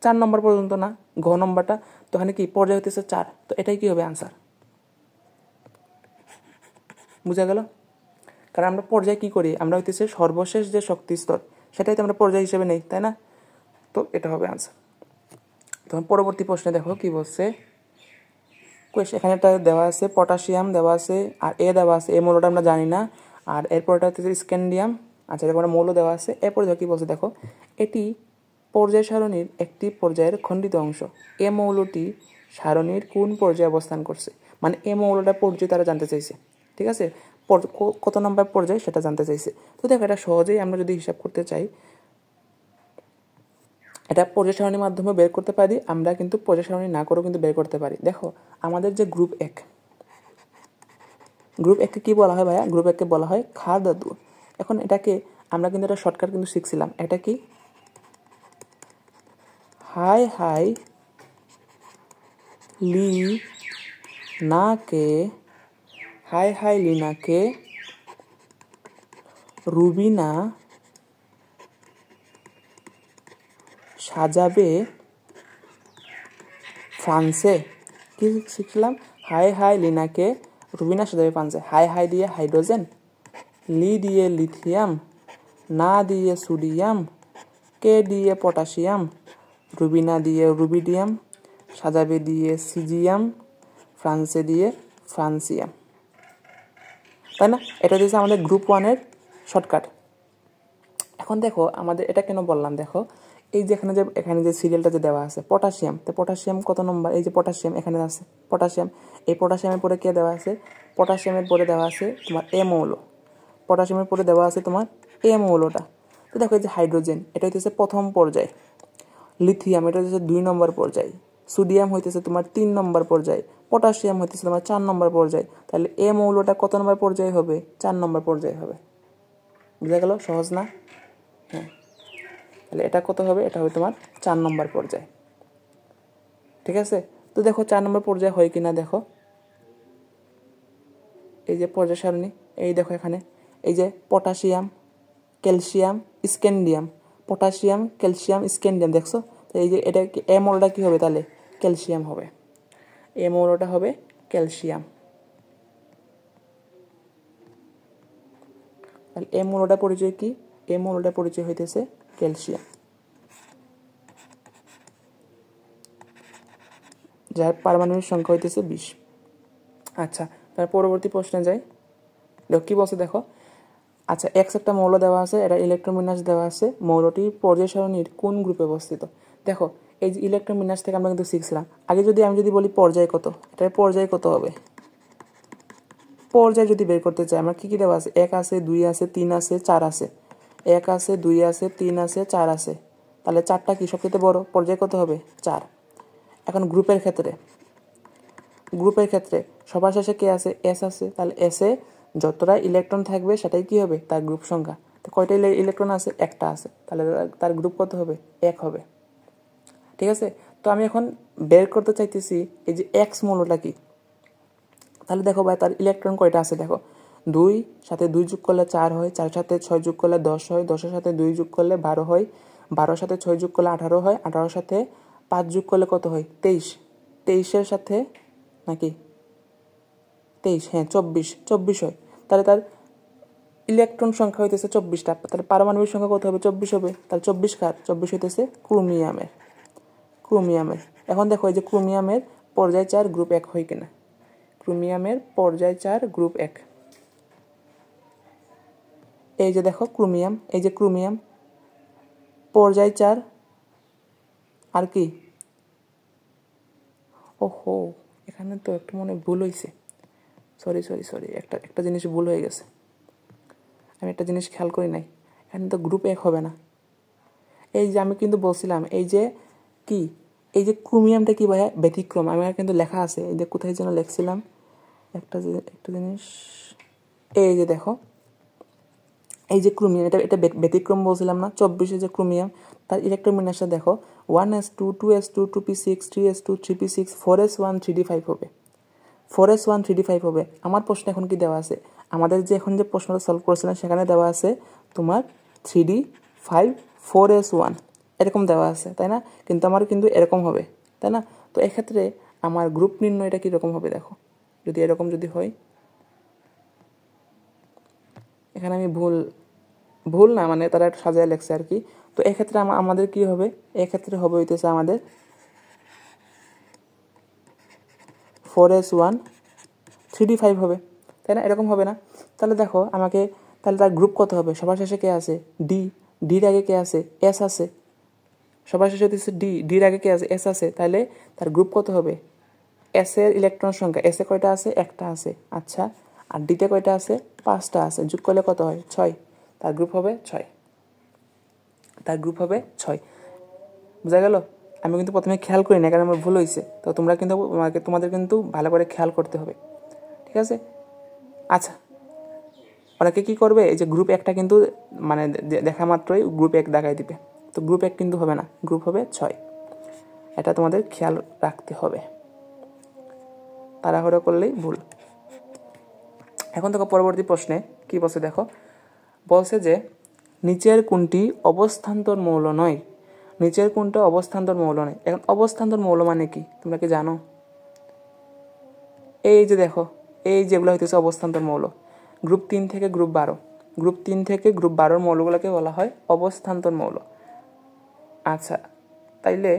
4 নম্বর পর্যন্ত না, ঘ নম্বরটা। তো এখানে কি পর্যায় হইতেছে 4, তো এটাই কি হবে আনসার। বুঝা গেল? কারণ আমরা পর্যায় কি করি, আমরা হইতেছে সর্বশেষ যে শক্তি স্তর সেটাই তো আমরা পর্যায় হিসেবে নেই, তাই না? তো এটা হবে আনসার। তখন পরবর্তী প্রশ্নে দেখো কি বলছে, এখানে একটা দেওয়া আছে পটাশিয়াম দেওয়া আছে আর এ দেওয়া আছে, এই মৌলটা আমরা জানি না। আর এরপরটা হচ্ছে স্ক্যান্ডিয়াম। আচ্ছা, এরপর মৌল দেওয়া আছে। এরপরে দেখো কি বলছে দেখো, এটি পর্যায় সারণীর একটি পর্যায়ের খণ্ডিত অংশ। এ মৌলটি সারণীর কোন পর্যায়ে অবস্থান করছে? মানে এ মৌলটার পর্যায় তারা জানতে চাইছে, ঠিক আছে? কত নম্বর পর্যায়ে সেটা জানতে চাইছে। তো দেখো এটা সহজেই আমরা যদি হিসাব করতে চাই, এটা পর্যায় সারণীর মাধ্যমে বের করতে পারি আমরা, কিন্তু পর্যায় সারণী না করেও কিন্তু বের করতে পারি। দেখো আমাদের যে গ্রুপ 1, গ্রুপ 1কে কী বলা হয় ভাইয়া? গ্রুপ 1কে বলা হয় ক্ষার ধাতু। এখন এটাকে আমরা কিন্তু একটা শর্টকাট কিন্তু শিখছিলাম, এটা কি? হাই হাই লিনাকে, হাই হাই লিনাকে রুবিনা সাজাবে ফ্রান্সে। কি শিখলাম? হাই হাই লিনাকে রুবিনা সাজাবে ফ্রান্সে। হাই হাই দিয়ে হাইড্রোজেন, লি দিয়ে লিথিয়াম, না দিয়ে সোডিয়াম, কে দিয়ে পটাশিয়াম, রুবিনা দিয়ে রুবিডিয়াম, সাজাবে দিয়ে সিজিয়াম, ফ্রান্সে দিয়ে ফ্রান্সিয়াম, তাই না? এটা দিয়েছে আমাদের গ্রুপ 1-এর শর্টকাট। এখন দেখো আমাদের এটা কেন বললাম, দেখো এই যে এখানে যে সিরিয়ালটা যে দেওয়া আছে পটাশিয়াম, তো পটাশিয়াম কত নম্বর? এই যে পটাশিয়াম এখানে আছে পটাশিয়াম, এই পটাশিয়ামের পরে কে দেওয়া আছে? পটাশিয়ামের পরে দেওয়া আছে তোমার এ মৌল। পটাশিয়ামের পরে দেওয়া আছে তোমার এ মৌলটা। তো দেখো এই যে হাইড্রোজেন এটা হইতেছে প্রথম পর্যায়, লিথিয়াম এটা হচ্ছে 2 নম্বর পর্যায়, সোডিয়াম হইতেছে তোমার 3 নম্বর পর্যায়, পটাশিয়াম হইতেছে তোমার 4 নম্বর পর্যায়। তাহলে এ মৌলটা কত নম্বর পর্যায়ে হবে? 4 নম্বর পর্যায়ে হবে। বুঝা গেল? সহজ না? হ্যাঁ, তাহলে এটা কত হবে? এটা হবে তোমার 4 নম্বর পর্যায়। ঠিক আছে, তো দেখো 4 নম্বর পর্যায়ে হয় কিনা দেখো, এই যে পর্যায় সারণী, এই দেখো এখানে এই যে potassium, calcium, scandium, potassium, calcium, scandium, দেখছো? তো এই যে এটা এ মৌলটা কি হবে? তাহলে ক্যালসিয়াম হবে, এ মৌলটা হবে ক্যালসিয়াম। তাহলে এ মৌলটা পরিচয় কি? এ মৌলটা পরিচয় হইতেছে ক্যালসিয়াম, যার পারমাণবিক সংখ্যা হইতেছে 20। আচ্ছা, তার পরবর্তী প্রশ্নে যাই। দেখো কি বলছে দেখো। আচ্ছা, এক্স একটা মৌল দেওয়া আছে, এটা ইলেকট্রন বিন্যাস দেওয়া আছে, মৌলটি পর্যায় সারণীর কোন গ্রুপে অবস্থিত? দেখো এই যে ইলেকট্রন বিন্যাস থেকে আমরা কিন্তু শিখছিলাম আগে। আমি যদি বলি পর্যায় কত, এটার পর্যায় কত হবে? পর্যায় যদি বের করতে চাই আমরা কি কি দেওয়া আছে? 1 আছে, 2 আছে, 3 আছে, 4 আছে। 1 আছে, 2 আছে, 3 আছে, 4 আছে। তাহলে 4টা কি সবচেয়ে বড়? পর্যায় কত হবে? 4। এখন গ্রুপের ক্ষেত্রে সবার শেষে কে আছে? এস আছে। তাহলে এসে যতটা ইলেকট্রন থাকবে সেটাই কি হবে? তার গ্রুপ সংখ্যা। তো কয়টা ইলেকট্রন আছে? একটা আছে, তাহলে তার গ্রুপ কত হবে? 1 হবে। ঠিক আছে, তো আমি এখন বের করতে চাইতেছি এই যে এক্স মৌলটা কি। তাহলে দেখো ভাই তার ইলেকট্রন কয়টা আছে দেখো, 2 সাথে 2 যোগ করলে 4 হয়, 4 সাথে 6 যোগ করলে 10 হয়, 10-এর সাথে 2 যোগ করলে 12 হয়, 12-এর সাথে 6 যোগ করলে 18 হয়, 18-এর সাথে 5 যোগ করলে কত হয়? 23, 23-এর সাথে নাকি 23, হ্যাঁ 24 হয়। তাহলে তার ইলেকট্রন সংখ্যা হইতেছে 24টা। তাহলে পারমাণবিক সংখ্যা কত হবে? 24 হবে। তাহলে 24 কার? 24 হইতেছে ক্রোমিয়ামের। এখন দেখো এই যে ক্রোমিয়ামের পর্যায় 4 গ্রুপ 1 হয় কিনা। ক্রোমিয়ামের পর্যায় 4 গ্রুপ 1, এই যে দেখো ক্রোমিয়াম, এই যে ক্রোমিয়াম পর্যায় 4 আর কি, ওহো এখানে তো একটু মনে ভুল হয়েছে, সরি একটা জিনিস ভুল হয়ে গেছে, আমি একটা জিনিস খেয়াল করি নাই। এখানে তো গ্রুপ 1 হবে না। এই যে আমি কিন্তু বলছিলাম এই যে কি, এই যে ক্রোমিয়ামটা কি ভাইয়া? ব্যতিক্রম। আমি কিন্তু লেখা আছে, এই যে কোথায় যেন লিখছিলাম একটা জিনিস, এই যে দেখো এই যে ক্রোমিয়াম, এটা ব্যতিক্রম বলছিলাম না? 24-এ যে ক্রোমিয়াম, তার ইলেকট্রন বিন্যাসটা দেখো 1s2 2s2 2p6 3s2 3p6 4s1 3d5 হবে, 4s1 3d5 হবে। আমার প্রশ্ন এখন কি দেওয়া আছে? আমাদের যে এখন যে প্রশ্নটা সলভ করেছিলাম সেখানে দেওয়া আছে তোমার 3d5 4s1 এরকম দেওয়া আছে, তাই না? কিন্তু আমার কিন্তু এরকম হবে, তাই না? তো এক্ষেত্রে আমার গ্রুপ নির্ণয়টা কীরকম হবে দেখো, যদি এরকম যদি হয়, এখানে আমি ভুল না মানে তারা সাজায় লেখছে আর কি। তো এক্ষেত্রে আমাদের কি হবে? এক্ষেত্রে হবে হইতেছে আমাদের 4s1 3d5 হবে, তাই না? এরকম হবে না? তাহলে দেখো আমাকে, তাহলে তার গ্রুপ কত হবে? সবার শেষে কে আছে? ডির আগে কে আছে? এস আছে। সবার শেষে হচ্ছে ডির আগে কে আছে? এস আছে। তাহলে তার গ্রুপ কত হবে? এস এর ইলেকট্রন সংখ্যা, এসে কয়টা আছে? একটা আছে। আচ্ছা, আর ডিতে কয়টা আছে? 5টা আছে। যোগ করলে কত হয়? 6। তার গ্রুপ হবে 6। বোঝা গেল? আমি কিন্তু প্রথমে খেয়াল করি না, কারণ আমার ভুল হয়েছে। তো তোমরা কিন্তু তোমাদের কিন্তু ভালো করে খেয়াল করতে হবে, ঠিক আছে? আচ্ছা, ওনাকে কি করবে? এই যে গ্রুপ 1টা কিন্তু মানে দেখা মাত্রই গ্রুপ 1 দেখাই দিবে। তো গ্রুপ 1 কিন্তু হবে না, গ্রুপ হবে 6। এটা তোমাদের খেয়াল রাখতে হবে, তাড়াহুড়ো করলেই ভুল। এখন দেখো পরবর্তী প্রশ্নে কি বলছে দেখো, বলছে যে নিচের কোনটি অবস্থান্তর মৌল নয়? নিচের কোনটা অবস্থান্তর মৌল নয়? এখন অবস্থান্তর মৌল মানে কি তোমরা কি জানো? এই যে দেখো, এই যেগুলো হইতেছে অবস্থান্তর মৌল, গ্রুপ 3 থেকে গ্রুপ 12, গ্রুপ 3 থেকে গ্রুপ 12 মৌলগুলোকে বলা হয় অবস্থান্তর মৌল। আচ্ছা, তাইলে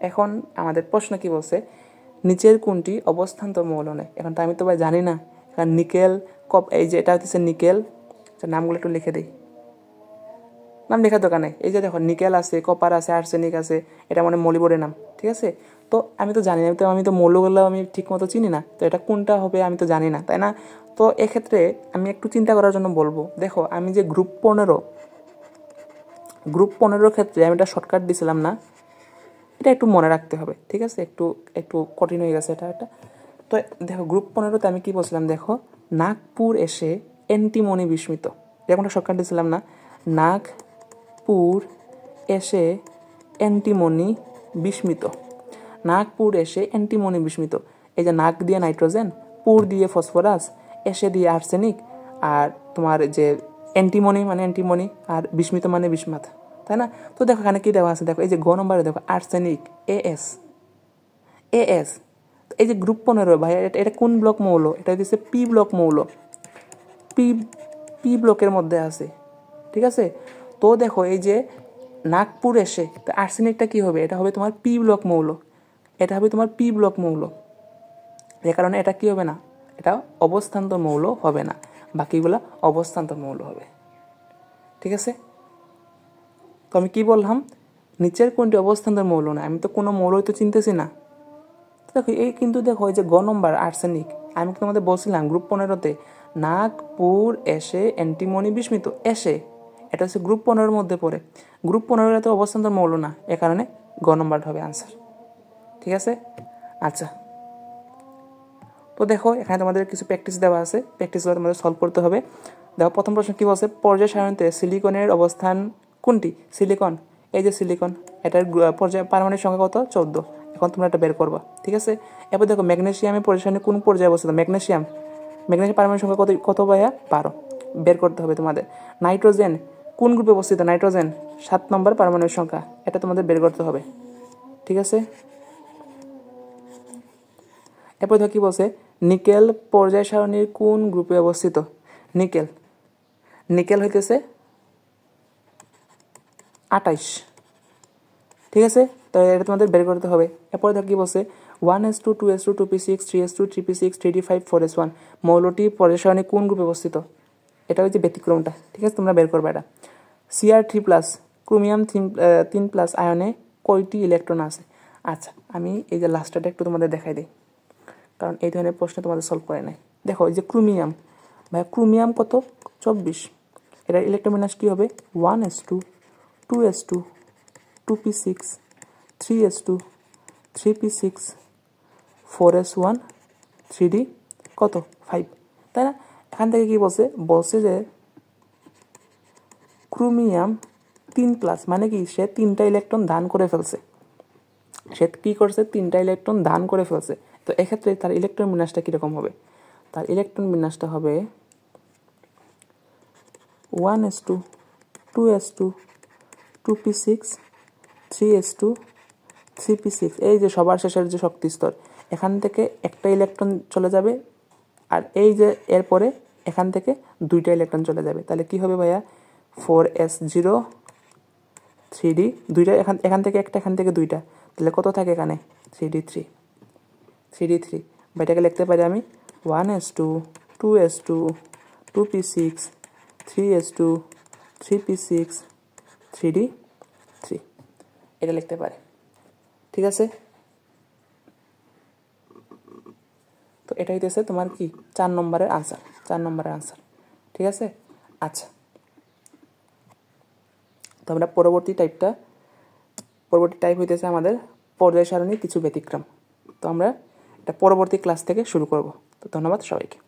এখন আমাদের প্রশ্ন কি বলছে, নিচের কোনটি অবস্থান্তর মৌল নয়? এখন তো আমি তো ভাই জানি না। কারণ নিকেল, এই যে এটা হচ্ছে নিকেল, নামগুলো একটু লিখে দিই, নাম লেখার দোকানে। এই যে দেখো নিকেল আছে, কপার আছে, আর্সেনিক আছে, এটা মানে মলিবডেনাম, ঠিক আছে? তো আমি তো জানি না, আমি তো মৌলগুলো আমি ঠিকমতো চিনি না, তো এটা কোনটা হবে আমি তো জানি না, তাই না? তো এক্ষেত্রে আমি একটু চিন্তা করার জন্য বলবো, দেখো আমি যে গ্রুপ 15 ক্ষেত্রে আমি এটা শর্টকাট দিছিলাম না, এটা একটু মনে রাখতে হবে, ঠিক আছে? একটু একটু কঠিন হয়ে গেছে এটা। তো দেখো গ্রুপ 15তে আমি কি বলছিলাম, দেখো নাগপুর এসে অ্যান্টিমনি বিস্মিত, যেমনটা শর্টকাট দিয়েছিলাম না, নাগপুর এসে অ্যান্টিমনি বিস্মিত, নাগপুর এসে অ্যান্টিমনি বিস্মিত। এই যে নাগ দিয়ে নাইট্রোজেন, পুর দিয়ে ফসফরাস, এসে দিয়ে আর্সেনিক, আর তোমার যে অ্যান্টিমনি মানে অ্যান্টিমনি, আর বিস্মিত মানে বিস্মাত, তাই না? তো দেখো এখানে কি দেওয়া আছে, দেখো এই যে গ নম্বরে দেখো আর্সেনিক এএস। এই যে গ্রুপ 15 ভাই, এটা কোন ব্লক মৌল? এটা হচ্ছে পি ব্লক মৌল, পি ব্লকের মধ্যে আছে, ঠিক আছে? তো দেখো এই যে নাগপুর এসে, তো আর্সেনিকটা কি হবে? এটা হবে তোমার পি ব্লক মৌল, এটা হবে তোমার পি ব্লক মৌল। যে কারণে এটা কি হবে না, এটা অবস্থান্তর মৌল হবে না, বাকিগুলা অবস্থান্তর মৌল হবে, ঠিক আছে? তো আমি কি বললাম, নিচের কোনটি অবস্থান্তর মৌল না? আমি তো কোনো মৌলই তো চিনতেছি না। দেখো এই কিন্তু দেখো এই যে গ নম্বর আর্সেনিক, আমি তোমাদের বলছিলাম গ্রুপ 15তে নাগপুর এসে অ্যান্টিমনি বিস্মিত, এসে এটা হচ্ছে গ্রুপ 15-এর মধ্যে পড়ে, গ্রুপ 15-এর তো অবস্থান্তর মৌল না, এ কারণে গ নম্বরটা হবে আনসার, ঠিক আছে? আচ্ছা, তো দেখো এখানে তোমাদের কিছু প্র্যাকটিস দেওয়া আছে, প্র্যাকটিসগুলো তোমাদের সলভ করতে হবে। দেখো প্রথম প্রশ্ন কী বলছে, পর্যায় সারণীতে সিলিকনের অবস্থান কোনটি? সিলিকন, এই যে সিলিকন, এটার পর্যায় পারমাণবিক সংখ্যা কত? 14। এখন তোমরা এটা বের করবা, ঠিক আছে? এবার দেখো ম্যাগনেসিয়ামের পর্যায় সারণী কোন পর্যায়ে অবস্থিত? ম্যাগনেসিয়াম পারমাণবিক সংখ্যা কত কত ভাইয়া? 12, বের করতে হবে তোমাদের। নাইট্রোজেন কোন গ্রুপে অবস্থিত? নাইট্রোজেন 7 নম্বর পারমাণবিক সংখ্যা, এটা তোমাদের বের করতে হবে, ঠিক আছে? এরপর দেখো কি বলছে, নিকেল পর্যায় সারণীর কোন গ্রুপে অবস্থিত? নিকেল হইতেছে 28, ঠিক আছে? তো এটা তোমাদের বের করতে হবে। এরপর দেখো কি বলছে, 1s2 2s2 2p6 3s2 3p6 3d5 4s1 মৌলটি পর্যায় সারণী কোন গ্রুপে অবস্থিত? এটা হচ্ছে ব্যতিক্রমটা, ঠিক আছে? তোমরা বের করবে এটা। Cr3+, ক্রোমিয়াম 3+ আয়নে কয়টি ইলেকট্রন আছে? আচ্ছা, আমি এই যে লাস্টটা একটু তোমাদের দেখাই দিই, কারণ এই ধরনের প্রশ্ন তোমাদের সলভ করে নাই। দেখো এই যে ক্রোমিয়াম, ভাই ক্রোমিয়াম কত? 24, এটার ইলেকট্রন বিন্যাস কী হবে? 1s2 2s2 2p6 3s2 3p6 4s1 3d কত? 5, তাই না? এখান থেকে কি বলছে যে ক্রোমিয়াম 3+, মানে কি সে 3টা ইলেকট্রন দান করে ফেলছে, সে কী করছে? 3টা ইলেকট্রন দান করে ফেলছে। তো এক্ষেত্রে তার ইলেকট্রন বিন্যাসটা কীরকম হবে? তার ইলেকট্রন বিন্যাসটা হবে 1s2 2s2 2p6 3s2 3p6, এই যে সবার শেষের যে শক্তি স্তর, এখান থেকে একটা ইলেকট্রন চলে যাবে, আর এই যে এরপরে এখান থেকে 2টা ইলেকট্রন চলে যাবে। তাহলে কি হবে ভাইয়া? 4s0 3d, 2টা এখান থেকে একটা, এখান থেকে 2টা, তাহলে কত থাকে এখানে? 3d3 বা এটাকে লিখতে পারি আমি 1s2 2s2 2p6 3s2 3p6 3d3, এটা লিখতে পারি, ঠিক আছে? তো এটা হইতেছে তোমার কি 4 নম্বরের আনসার, ঠিক আছে? আচ্ছা, তো আমরা পরবর্তী টাইপ হইতেছে আমাদের পর্যায় সারণী কিছু ব্যতিক্রম। তো আমরা এটা পরবর্তী ক্লাস থেকে শুরু করব। তো ধন্যবাদ সবাইকে।